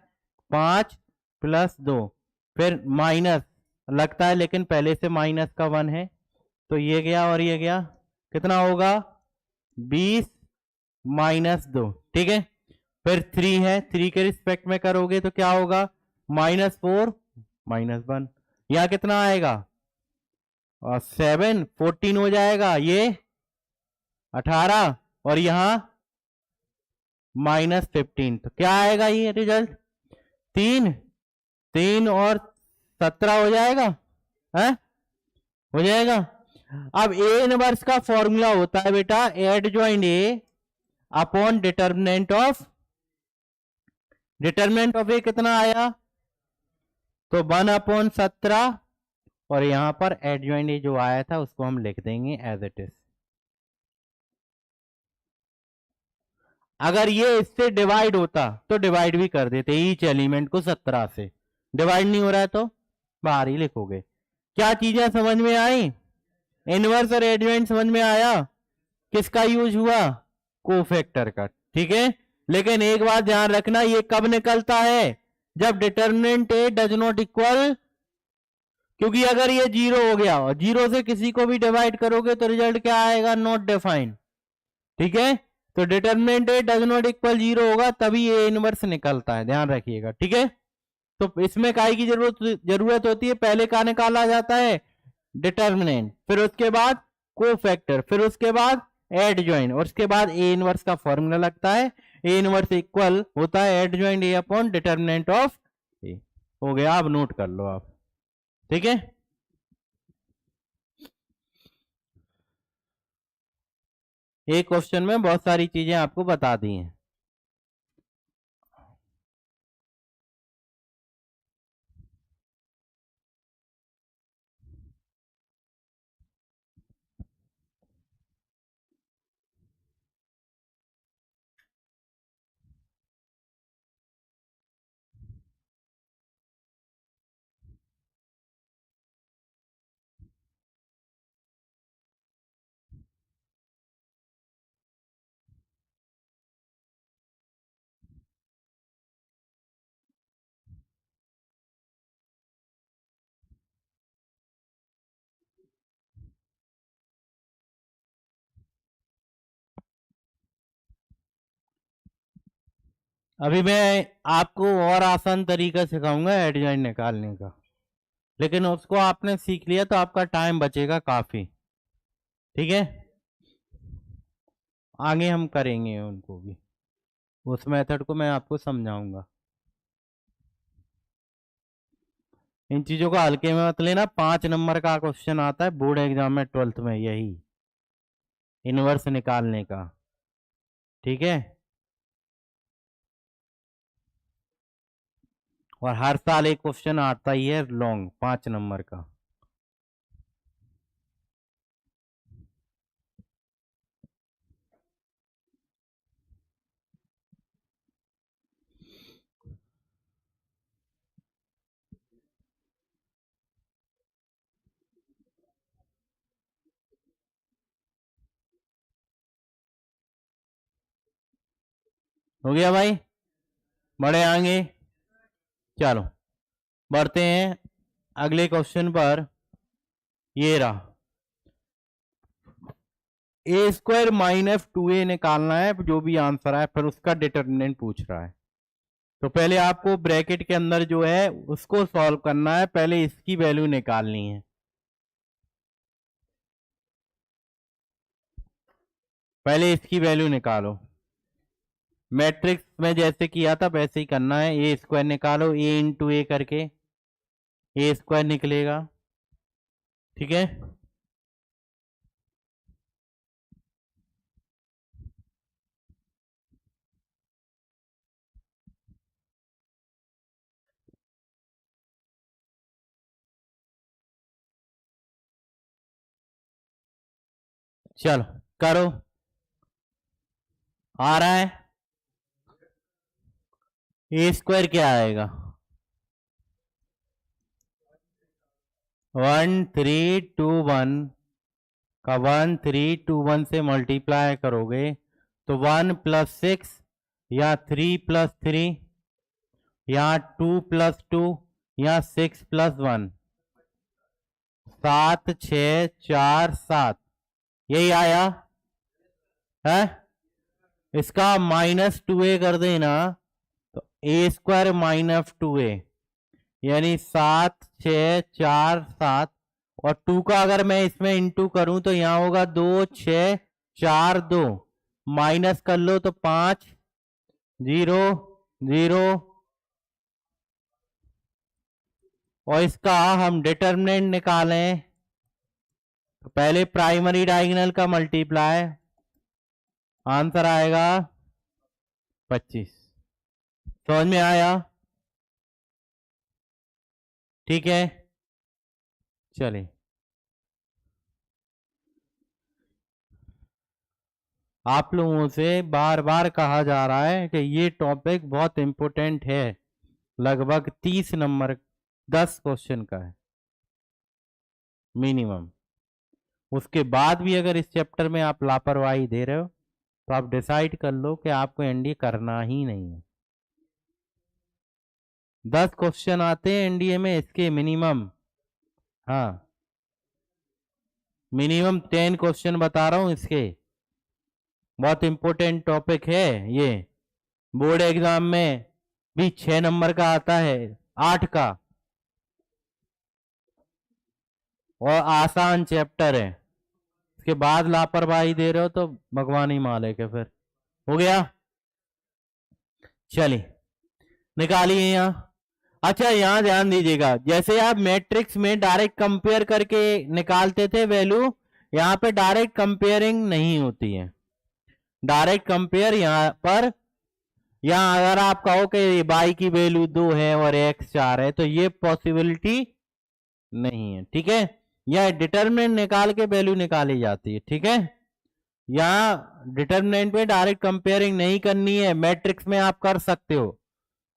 5 + 2, फिर माइनस लगता है लेकिन पहले से माइनस का 1 है तो ये गया और ये गया, कितना होगा 20 - 2, ठीक है। फिर 3 है, 3 के रिस्पेक्ट में करोगे तो क्या होगा -4 -1, यहां कितना आएगा और 7 14 हो जाएगा, ये 18 और यहां -15, तो क्या आएगा ये रिजल्ट 3 और 17 हो जाएगा, है हो जाएगा। अब ए इनवर्स का फॉर्मूला होता है बेटा adjoint A upon determinant of A, कितना आया तो 1/17 और यहां पर एडजॉइंट जो आया था उसको हम लिख देंगे एज इट इज। अगर ये इससे डिवाइड होता तो डिवाइड भी कर देते ईच एलिमेंट को 17 से। डिवाइड नहीं हो रहा है तो बाहर ही लिखोगे। क्या चीजें समझ में आई? इनवर्स और एडजॉइंट समझ में आया? किसका यूज हुआ? कोफैक्टर का। ठीक है, लेकिन एक बात ध्यान रखना, ये कब निकलता है? जब determinant A does not equal, क्योंकि अगर ये 0 हो गया और 0 से किसी को भी डिवाइड करोगे तो रिजल्ट क्या आएगा? Not defined. ठीक है, तो determinant A does not equal 0 होगा तभी ये इनवर्स निकलता है, ध्यान रखिएगा। ठीक है, तो इसमें काय की जरूरत होती है? पहले का निकाला जाता है डिटर्मिनेंट, फिर उसके बाद कोफैक्टर, फिर उसके बाद एडजॉइंट, और उसके बाद ए इनवर्स का फॉर्मूला लगता है। ए इनवर्स इक्वल होता है adjoint A upon determinant of A. हो गया, अब नोट कर लो आप। ठीक है, एक क्वेश्चन में बहुत सारी चीजें आपको बता दी हैं। अभी मैं आपको और आसान तरीका सिखाऊंगा एडजॉइंट निकालने का, लेकिन उसको आपने सीख लिया तो आपका टाइम बचेगा काफी। ठीक है, आगे हम करेंगे उनको भी, उस मेथड को मैं आपको समझाऊंगा। इन चीजों को हल्के में मत लेना, 5 नंबर का क्वेश्चन आता है बोर्ड एग्जाम में 12th में, यही इनवर्स निकालने का। ठीक है, और हर साल एक क्वेश्चन आता ही है लॉन्ग 5 नंबर का। हो गया भाई, बड़े आगे। चलो बढ़ते हैं अगले क्वेश्चन पर। ये रहा, ए स्क्वायर माइनस 2a निकालना है, जो भी आंसर है, फिर उसका डिटर्मिनेंट पूछ रहा है। तो पहले आपको ब्रैकेट के अंदर जो है उसको सॉल्व करना है, पहले इसकी वैल्यू निकालनी है। पहले इसकी वैल्यू निकालो, मैट्रिक्स में जैसे किया था वैसे ही करना है। ए स्क्वायर निकालो, ए इंटू ए करके ए स्क्वायर निकलेगा। ठीक है, चलो करो, आ रहा है। ए स्क्वायर क्या आएगा? 1321 का 1321 से मल्टीप्लाई करोगे तो 1+6 या 3+3 या 2+2 या 6+1, 7, 6, 4, 7, यही आया है। इसका -2a कर देना तो ए स्क्वायर -2a, यानी 7, 6, 4, 7, और 2 का अगर मैं इसमें इंटू करूं तो यहां होगा 2, 6, 4, 2, माइनस कर लो तो 5, 0, 0, और इसका हम डिटर्मिनेंट निकालें तो पहले प्राइमरी डायगोनल का मल्टीप्लाई, आंसर आएगा 25। समझ में आया? ठीक है, चलिए। आप लोगों से बार बार कहा जा रहा है कि ये टॉपिक बहुत इंपॉर्टेंट है, लगभग 30 नंबर 10 क्वेश्चन का है मिनिमम। उसके बाद भी अगर इस चैप्टर में आप लापरवाही दे रहे हो तो आप डिसाइड कर लो कि आपको एनडीए करना ही नहीं है। 10 क्वेश्चन आते हैं एनडीए में इसके मिनिमम, हाँ मिनिमम 10 क्वेश्चन बता रहा हूं इसके। बहुत इंपॉर्टेंट टॉपिक है ये। बोर्ड एग्जाम में भी 6 नंबर का आता है, 8 का, और आसान चैप्टर है। इसके बाद लापरवाही दे रहे हो तो भगवान ही मालिक है फिर। हो गया, चलिए निकालिए यहाँ। अच्छा यहाँ ध्यान दीजिएगा, जैसे आप मैट्रिक्स में डायरेक्ट कंपेयर करके निकालते थे वैल्यू, यहाँ पे डायरेक्ट कंपेयरिंग नहीं होती है। डायरेक्ट कंपेयर यहाँ पर, यहाँ अगर आप कहो कि y की वैल्यू 2 है और x 4 है तो ये पॉसिबिलिटी नहीं है, ठीक है। यह डिटरमिनेंट निकाल के वैल्यू निकाली जाती है, ठीक है। यहाँ डिटरमिनेंट में डायरेक्ट कंपेयरिंग नहीं करनी है, मैट्रिक्स में आप कर सकते हो।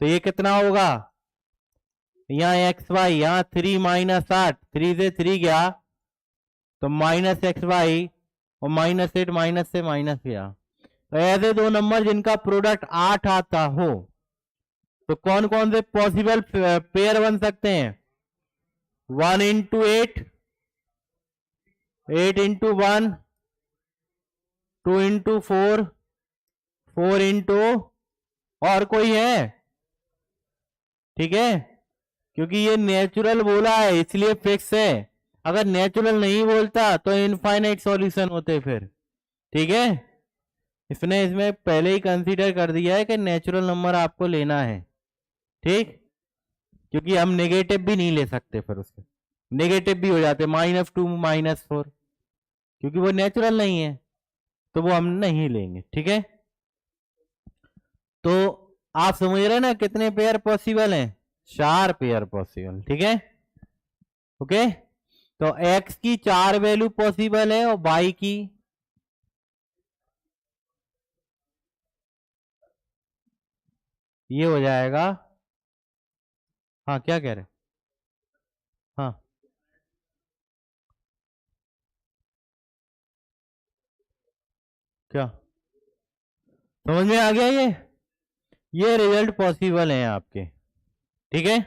तो ये कितना होगा, यहाँ एक्स वाई, यहाँ 3 माइनस 8, 3 से 3 गया तो माइनस एक्स वाई, और माइनस 8 माइनस से माइनस गया। तो ऐसे दो नंबर जिनका प्रोडक्ट 8 आता हो तो कौन कौन से पॉसिबल पेयर बन सकते हैं, 1 इंटू 8, 8 इंटू 1, 2 इंटू 4, 4 इंटू, और कोई है, ठीक है, क्योंकि ये नेचुरल बोला है इसलिए फिक्स है। अगर नेचुरल नहीं बोलता तो इनफाइनाइट सॉल्यूशन होते फिर, ठीक है। इसने इसमें पहले ही कंसीडर कर दिया है कि नेचुरल नंबर आपको लेना है, ठीक, क्योंकि हम नेगेटिव भी नहीं ले सकते, फिर उसके नेगेटिव भी हो जाते, -2 -4, क्योंकि वो नेचुरल नहीं है तो वो हम नहीं लेंगे, ठीक है। तो आप समझ रहे हैं ना कितने पेयर पॉसिबल हैं, 4 पेयर पॉसिबल, ठीक है, ओके। तो x की 4 वैल्यू पॉसिबल है और y की, ये हो जाएगा, हाँ क्या कह रहे, हाँ क्या समझ में आ गया, ये रिजल्ट पॉसिबल है आपके, ठीक है।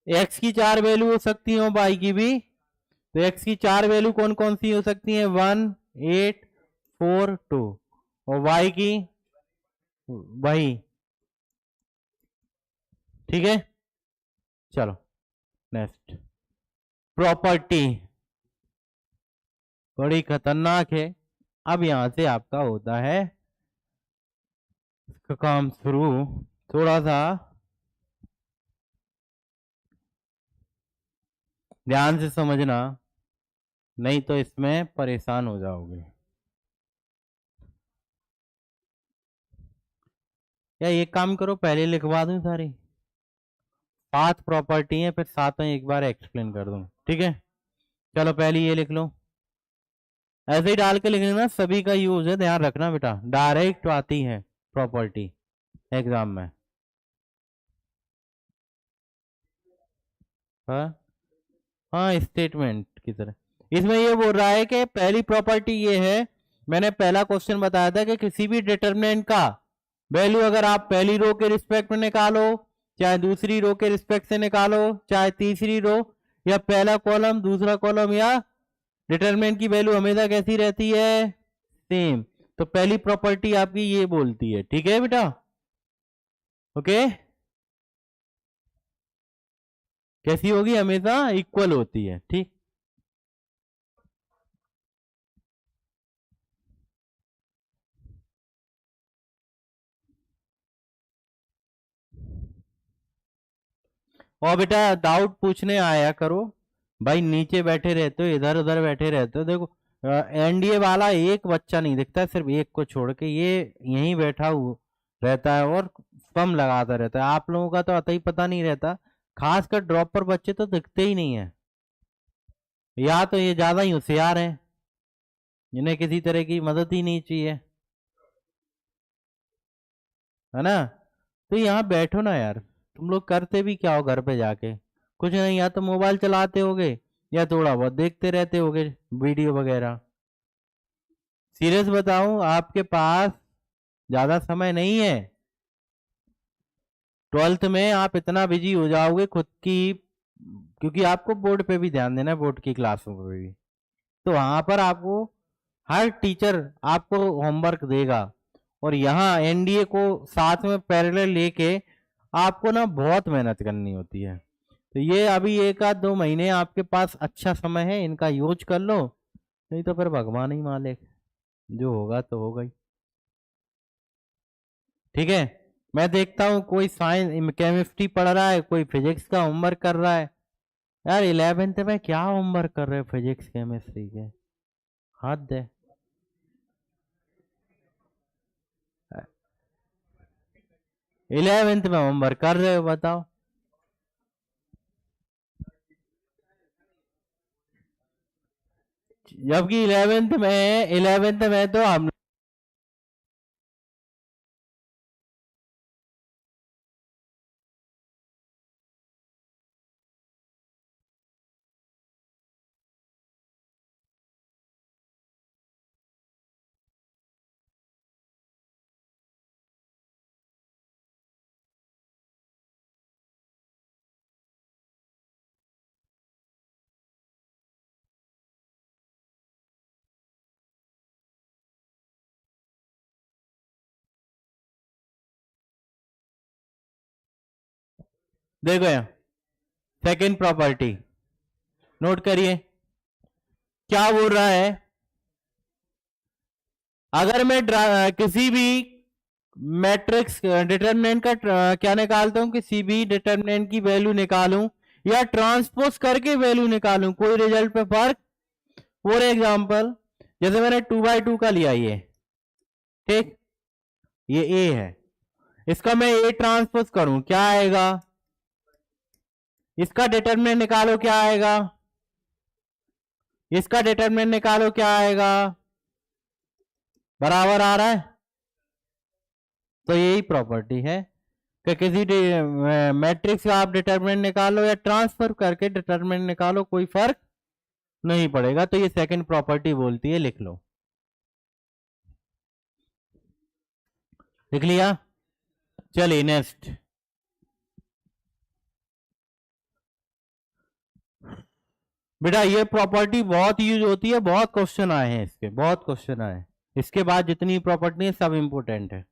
x की 4 वैल्यू हो सकती है, y की भी। तो x की 4 वैल्यू कौन कौन सी हो सकती है, 1 8 4 2, और y की वही, ठीक है। चलो नेक्स्ट प्रॉपर्टी, बड़ी खतरनाक है। अब यहां से आपका होता है इसका काम शुरू, थोड़ा सा ध्यान से समझना, नहीं तो इसमें परेशान हो जाओगे। या एक काम करो, पहले लिखवा दूं सारी 5 प्रॉपर्टी है, फिर साथ में एक बार एक्सप्लेन कर दूं, ठीक है। चलो पहली ये लिख लो, ऐसे ही डाल के लिख लेना, सभी का यूज है, ध्यान रखना बेटा, डायरेक्ट आती है प्रॉपर्टी एग्जाम में, हाँ हाँ स्टेटमेंट की तरह। इसमें ये बोल रहा है कि पहली प्रॉपर्टी ये है, मैंने पहला क्वेश्चन बताया था कि किसी भी डिटरमिनेंट का वैल्यू अगर आप पहली रो के रिस्पेक्ट में निकालो, चाहे दूसरी रो के रिस्पेक्ट से निकालो, चाहे तीसरी रो, या पहला कॉलम दूसरा कॉलम, या डिटरमिनेंट की वैल्यू हमेशा कैसी रहती है, सेम। तो पहली प्रॉपर्टी आपकी ये बोलती है, ठीक है बेटा, ओके। कैसी होगी, हमेशा इक्वल होती है, ठीक। और बेटा डाउट पूछने आया करो भाई, नीचे बैठे रहते हो, इधर उधर बैठे रहते हो। देखो एनडीए वाला एक बच्चा नहीं दिखता, सिर्फ एक को छोड़ के ये यहीं बैठा हुआ रहता है और फम लगाता रहता है। आप लोगों का तो अतः ही पता नहीं रहता खासकर ड्रॉप पर बच्चे तो दिखते ही नहीं है, या तो ये ज्यादा ही होशियार है, इन्हें किसी तरह की मदद ही नहीं चाहिए, है ना। तो यहाँ बैठो ना यार, तुम लोग करते भी क्या हो घर पे जाके? कुछ नहीं, या तो मोबाइल चलाते होगे या थोड़ा बहुत देखते रहते होगे वीडियो वगैरह। सीरियस बताऊं, आपके पास ज्यादा समय नहीं है। 12th में आप इतना बिजी हो जाओगे खुद की, क्योंकि आपको बोर्ड पे भी ध्यान देना है, बोर्ड की क्लासों पे भी, तो वहां पर आपको हर टीचर आपको होमवर्क देगा, और यहाँ एनडीए को साथ में पैरेलल लेके आपको ना बहुत मेहनत करनी होती है। तो ये अभी 1 आध 2 महीने आपके पास अच्छा समय है, इनका यूज कर लो, नहीं तो फिर भगवान ही मालिक, जो होगा तो होगा ही। ठीक है, मैं देखता हूँ कोई साइंस केमिस्ट्री पढ़ रहा है, कोई फिजिक्स का होमवर्क कर रहा है। यार 11th में क्या होमवर्क कर रहे हो फिजिक्स केमिस्ट्री के, हद है। 11th में होमवर्क कर रहे हो, बताओ। जबकि 11th में तो हम, देखो यहाँ सेकंड प्रॉपर्टी नोट करिए, क्या बोल रहा है। अगर मैं किसी भी मैट्रिक्स डिटरमिनेंट का क्या निकालता हूं, किसी भी डिटरमिनेंट की वैल्यू निकालूं या ट्रांसपोज करके वैल्यू निकालूं, कोई रिजल्ट पे फर्क। फॉर एग्जांपल जैसे मैंने 2/2 का लिया ये, ठीक, ये ए है, इसका मैं ए ट्रांसपोज करूं क्या आएगा, इसका डिटरमिनेंट निकालो क्या आएगा, इसका डिटरमिनेंट निकालो क्या आएगा, बराबर आ रहा है। तो यही प्रॉपर्टी है कि किसी मैट्रिक्स का आप डिटरमिनेंट निकालो या ट्रांसफर करके डिटरमिनेंट निकालो, कोई फर्क नहीं पड़ेगा। तो ये सेकंड प्रॉपर्टी बोलती है, लिख लो। लिख लिया, चलिए नेक्स्ट। बेटा ये प्रॉपर्टी बहुत यूज होती है, बहुत क्वेश्चन आए हैं इसके, बहुत क्वेश्चन आए। इसके बाद जितनी प्रॉपर्टी है सब इंपोर्टेंट है।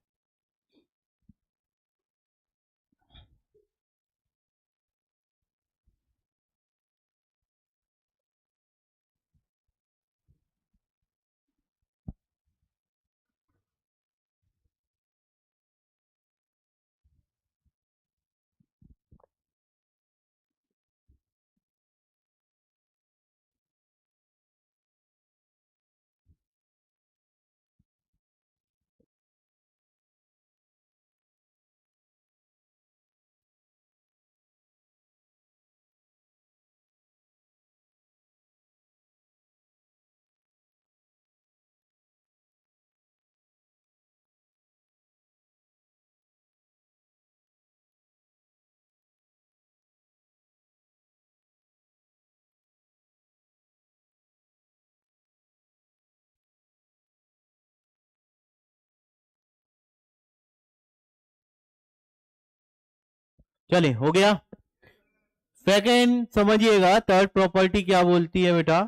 चलिए हो गया। सेकंड समझिएगा, थर्ड प्रॉपर्टी क्या बोलती है बेटा।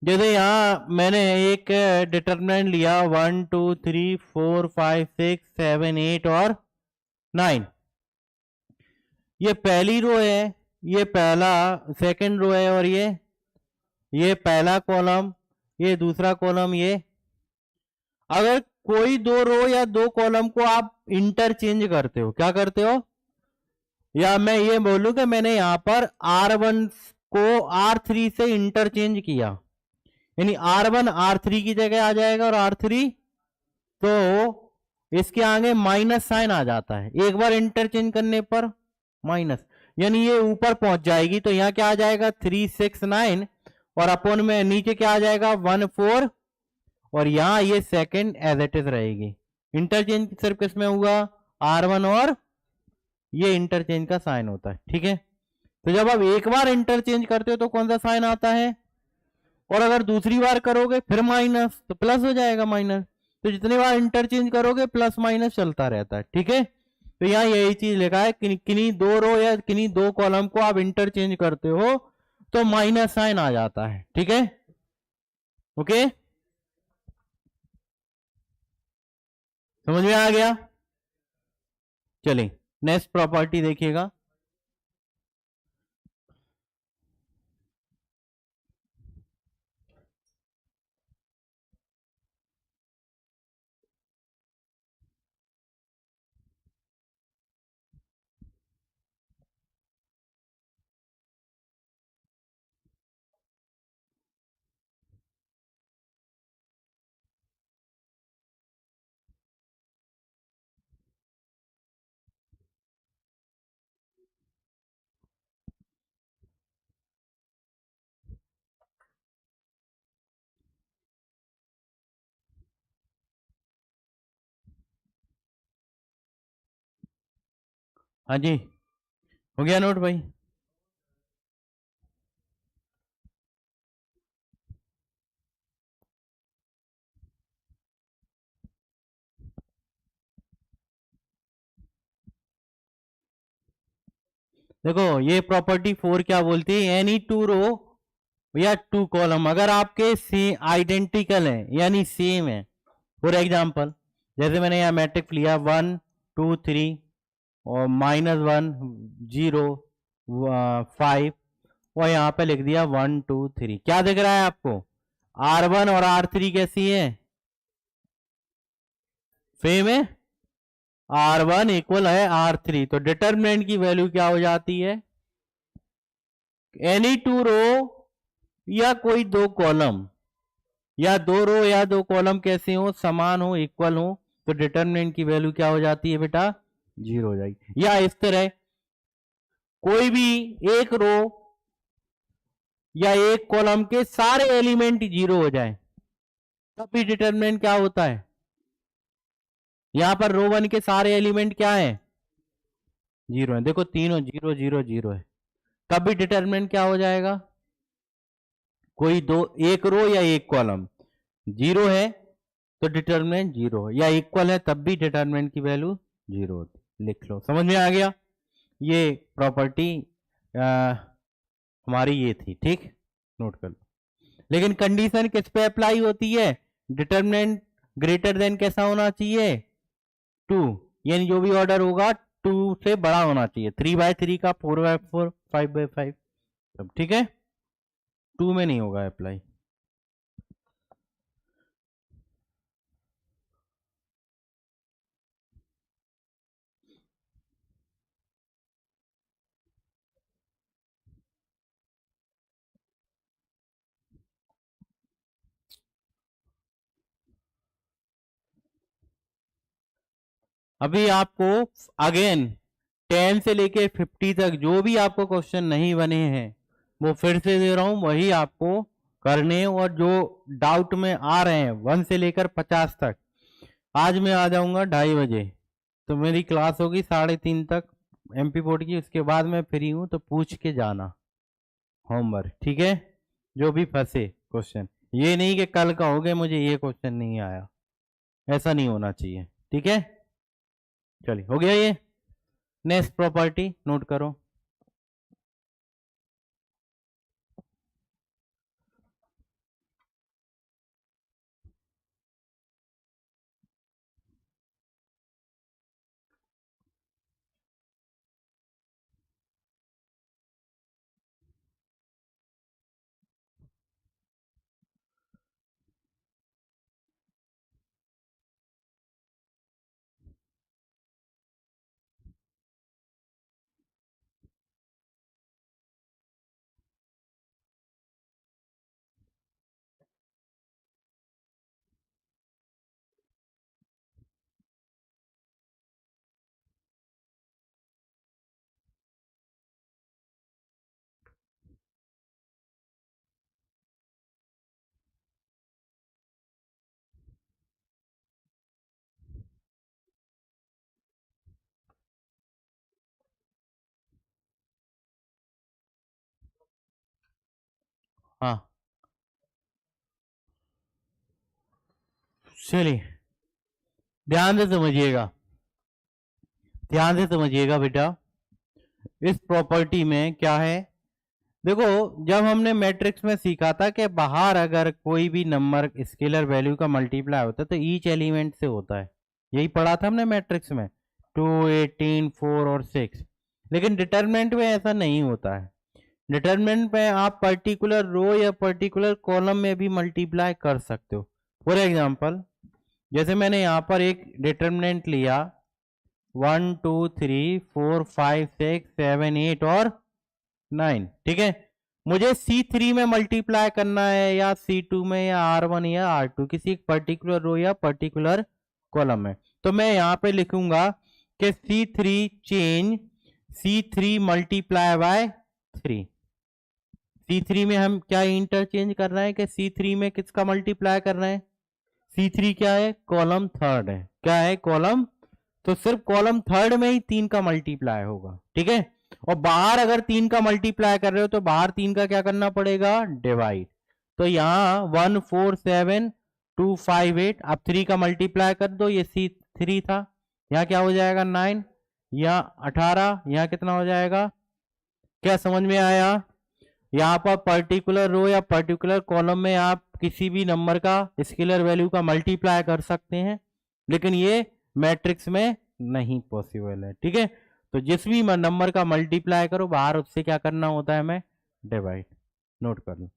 जैसे यहाँ मैंने एक डिटरमिनेंट लिया 1 2 3 4 5 6 7 8 और 9, ये पहली रो है, ये पहला सेकंड रो है, और ये पहला कॉलम, ये दूसरा कॉलम, ये अगर कोई दो रो या दो कॉलम को आप इंटरचेंज करते हो, क्या करते हो, या मैं ये बोलूं कि मैंने यहां पर R1 को R3 से इंटरचेंज किया, यानी R1 R3 की जगह आ जाएगा, और R3 तो इसके आगे माइनस साइन आ जाता है, एक बार इंटरचेंज करने पर माइनस। यानी ये ऊपर पहुंच जाएगी, तो यहाँ क्या आ जाएगा 369, और अपॉन में नीचे क्या आ जाएगा 14, और यहाँ ये सेकंड एज इट इज रहेगी। इंटरचेंज सिर्फ किसमें हुआ, R1, और ये इंटरचेंज का साइन होता है, ठीक है। तो जब आप एक बार इंटरचेंज करते हो तो कौन सा साइन आता है, और अगर दूसरी बार करोगे फिर माइनस, तो प्लस हो जाएगा माइनस। तो जितनी बार इंटरचेंज करोगे प्लस माइनस चलता रहता है, ठीक है। तो यहाँ यही चीज लिखा है कि किन्हीं दो रो या किन्हीं दो कॉलम को आप इंटरचेंज करते हो तो माइनस साइन आ जाता है, ठीक है। ओके, समझ में आ गया। चलिए नेक्स्ट प्रॉपर्टी देखिएगा। हाँ जी, हो गया नोट भाई। देखो ये प्रॉपर्टी 4 क्या बोलती है, एनी टू रो या टू कॉलम अगर आपके आइडेंटिकल है यानी सेम है। फॉर एग्जाम्पल जैसे मैंने यहाँ मैट्रिक्स लिया 1 2 3 और -1 0 5, और यहाँ पे लिख दिया 1 2 3। क्या दिख रहा है आपको, R1 और R3 कैसी है, सेम है। R1 इक्वल है R3, तो डिटर्मिनेंट की वैल्यू क्या हो जाती है, एनी टू रो या कोई दो कॉलम, या दो रो या दो कॉलम कैसे हो, समान हो, इक्वल हो, तो डिटर्मिनेंट की वैल्यू क्या हो जाती है बेटा, 0 हो जाएगी। या इस तरह कोई भी एक रो या एक कॉलम के सारे एलिमेंट 0 हो जाए तब भी डिटर्मिनेंट क्या होता है। यहां पर रो 1 के सारे एलिमेंट क्या है, 0 है। देखो तीनों 0 0 0 है, तब भी डिटर्मिनेंट क्या हो जाएगा, कोई दो एक रो या एक कॉलम 0 है तो डिटर्मिनेंट 0 है, या इक्वल है तब भी डिटर्मिनेंट की वैल्यू 0 होती, लिख लो। समझ में आ गया। ये प्रॉपर्टी हमारी ये थी, ठीक, नोट कर लो। लेकिन कंडीशन किस पे अप्लाई होती है, डिटर्मिनेंट ग्रेटर देन कैसा होना चाहिए, 2, यानी जो भी ऑर्डर होगा 2 से बड़ा होना चाहिए, 3/3 का, 4/4, 5/5, सब ठीक है। 2 में नहीं होगा अप्लाई। अभी आपको अगेन 10 से लेके 50 तक जो भी आपको क्वेश्चन नहीं बने हैं वो फिर से दे रहा हूं, वही आपको करने, और जो डाउट में आ रहे हैं 1 से लेकर 50 तक, आज मैं आ जाऊंगा 2:30 बजे, तो मेरी क्लास होगी 3:30 तक एमपी बोर्ड की, उसके बाद मैं फ्री हूं, तो पूछ के जाना होमवर्क, ठीक है। जो भी फंसे क्वेश्चन, ये नहीं कि कल का हो गए मुझे ये क्वेश्चन नहीं आया, ऐसा नहीं होना चाहिए, ठीक है। चलिए हो गया ये। नेक्स्ट प्रॉपर्टी नोट करो। हाँ चलिए ध्यान से समझिएगा, ध्यान से समझिएगा बेटा। इस प्रॉपर्टी में क्या है, देखो जब हमने मैट्रिक्स में सीखा था कि बाहर अगर कोई भी नंबर स्केलर वैल्यू का मल्टीप्लाई होता है तो ईच एलिमेंट से होता है, यही पढ़ा था हमने मैट्रिक्स में 2, 18, 4 और 6। लेकिन डिटरमिनेंट में ऐसा नहीं होता है। डिटरमिनेंट में आप पर्टिकुलर रो या पर्टिकुलर कॉलम में भी मल्टीप्लाई कर सकते हो। फॉर एग्जाम्पल जैसे मैंने यहाँ पर एक डिटरमिनेंट लिया 1, 2, 3, 4, 5, 6, 7, 8 और 9, ठीक है। मुझे C3 में मल्टीप्लाई करना है या C2 में या R1 या R2, किसी एक पर्टिकुलर रो या पर्टिकुलर कॉलम में, तो मैं यहाँ पे लिखूंगा कि C3 change C3 multiply by 3। C3 में हम क्या इंटरचेंज कर रहे हैं कि C3 में किसका मल्टीप्लाई कर रहे हैं, C3 क्या है, कॉलम थर्ड है, क्या है कॉलम, तो सिर्फ कॉलम थर्ड में ही 3 का मल्टीप्लाई होगा, ठीक है। और बाहर अगर 3 का मल्टीप्लाई कर रहे हो तो बाहर 3 का क्या करना पड़ेगा, डिवाइड। तो यहाँ 1, 4, 7, 2, 5, 8, अब 3 का मल्टीप्लाई कर दो, ये C3 था, यहाँ क्या हो जाएगा 9, यहाँ 18, यहाँ कितना हो जाएगा, क्या समझ में आया। यहाँ पर पर्टिकुलर रो या पर्टिकुलर कॉलम में आप किसी भी नंबर का स्केलर वैल्यू का मल्टीप्लाई कर सकते हैं, लेकिन ये मैट्रिक्स में नहीं पॉसिबल है, ठीक है। तो जिस भी नंबर का मल्टीप्लाई करो बाहर उससे क्या करना होता है, हमें डिवाइड। नोट कर लो।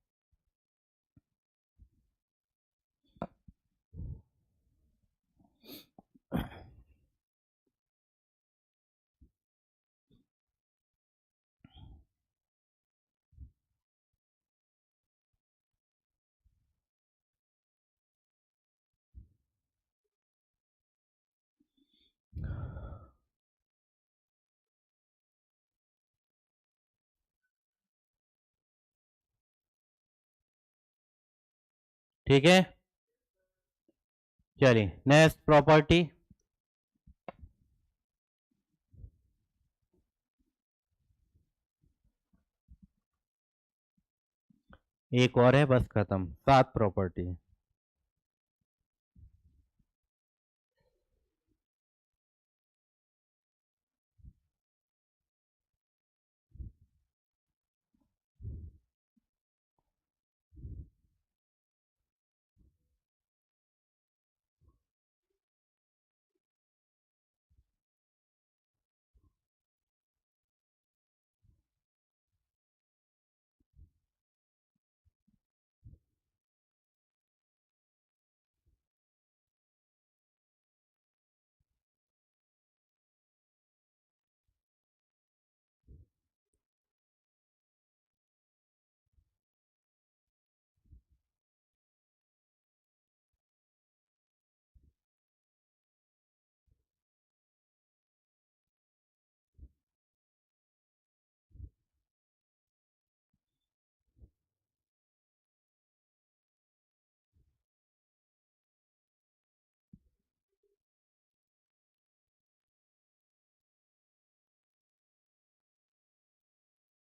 ठीक है, चलिए नेक्स्ट प्रॉपर्टी। एक और है, बस खत्म, 7 प्रॉपर्टी।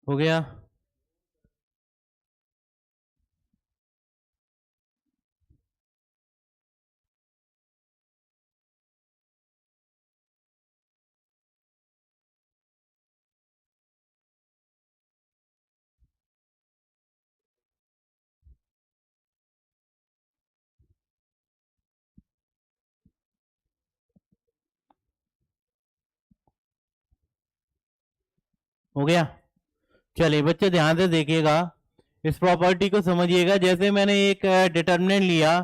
हो गया, हो गया। चलिए बच्चे ध्यान से देखिएगा, इस प्रॉपर्टी को समझिएगा। जैसे मैंने एक डिटरमिनेंट लिया,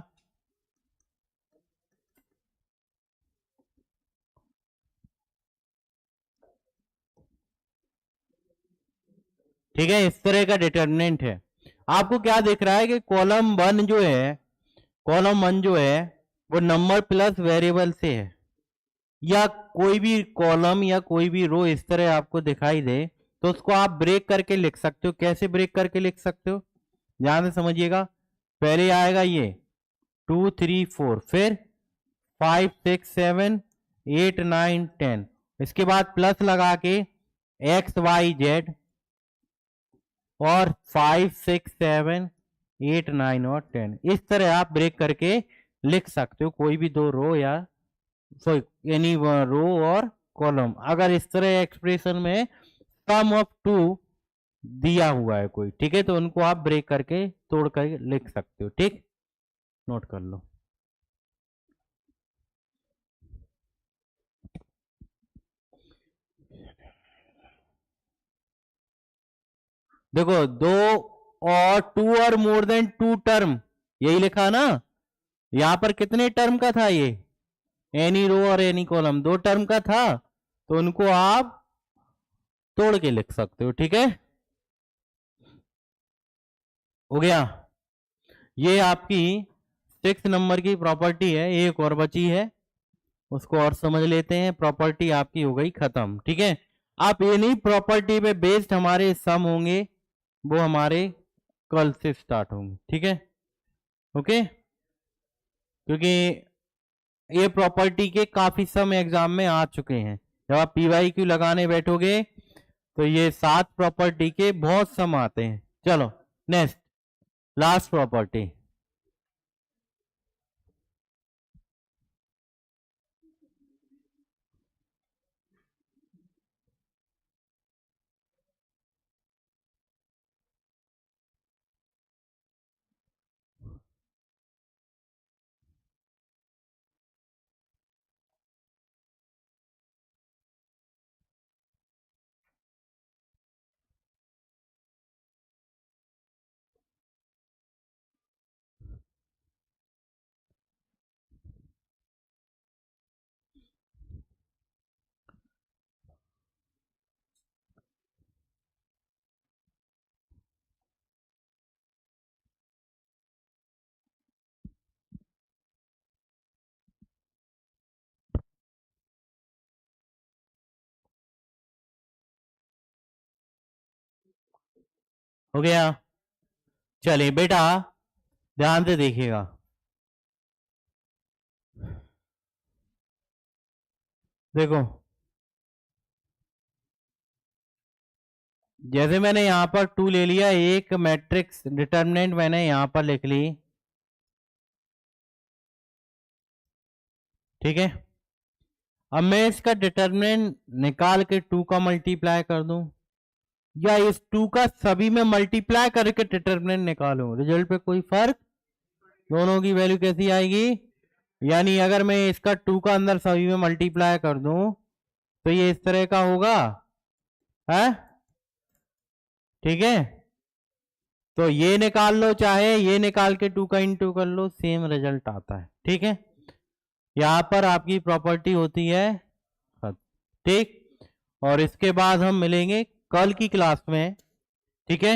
ठीक है, इस तरह का डिटरमिनेंट है। आपको क्या दिख रहा है कि कॉलम 1 जो है, कॉलम 1 जो है वो नंबर प्लस वेरिएबल से है, या कोई भी कॉलम या कोई भी रो इस तरह आपको दिखाई दे तो उसको आप ब्रेक करके लिख सकते हो। कैसे ब्रेक करके लिख सकते हो, ध्यान से समझिएगा। पहले आएगा ये 2, 3, 4, फिर 5, 6, 7, 8, 9, 10, इसके बाद प्लस लगा के XYZ और 5, 6, 7, 8, 9 और 10। इस तरह आप ब्रेक करके लिख सकते हो कोई भी दो रो या एनी रो और कॉलम। अगर इस तरह एक्सप्रेशन में सम ऑफ टू दिया हुआ है कोई, ठीक है, तो उनको आप ब्रेक करके तोड़ कर लिख सकते हो। ठीक, नोट कर लो। देखो, दो और टू और मोर देन टू टर्म, यही लिखा ना। यहां पर कितने टर्म का था ये, एनी रो और एनी कॉलम, दो टर्म का था, तो उनको आप तोड़ के लिख सकते हो। ठीक है, हो गया। ये आपकी 6 नंबर की प्रॉपर्टी है। एक और बची है, उसको और समझ लेते हैं। प्रॉपर्टी आपकी हो गई खत्म। ठीक है, आप ये नहीं प्रॉपर्टी पे बेस्ड हमारे सम होंगे, वो हमारे कल से स्टार्ट होंगे। ठीक है, ओके, क्योंकि ये प्रॉपर्टी के काफी सम एग्जाम में आ चुके हैं। जब आप PYQ लगाने बैठोगे तो ये 7 प्रॉपर्टी के बहुत सम आते हैं। चलो नेक्स्ट, लास्ट प्रॉपर्टी। हो गया। चलिए बेटा, ध्यान से देखिएगा। देखो, जैसे मैंने यहां पर 2 ले लिया, एक मैट्रिक्स डिटर्मिनेंट मैंने यहां पर लिख ली। ठीक है, अब मैं इसका डिटर्मिनेंट निकाल के 2 का मल्टीप्लाई कर दूं, या इस 2 का सभी में मल्टीप्लाई करके डिटर्मिनेंट निकालूं, रिजल्ट पे कोई फर्क, दोनों की वैल्यू कैसी आएगी। यानी अगर मैं इसका 2 का अंदर सभी में मल्टीप्लाई कर दूं तो ये इस तरह का होगा है। ठीक है, तो ये निकाल लो, चाहे ये निकाल के 2 का इंटू कर लो, सेम रिजल्ट आता है। ठीक है, यहां पर आपकी प्रॉपर्टी होती है। ठीक, और इसके बाद हम मिलेंगे कल की क्लास में। ठीक है,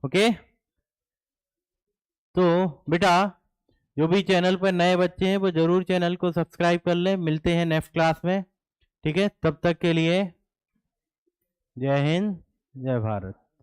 ओके। तो बेटा, जो भी चैनल पर नए बच्चे हैं वो जरूर चैनल को सब्सक्राइब कर लें। मिलते हैं नेक्स्ट क्लास में। ठीक है, तब तक के लिए जय हिंद, जय भारत।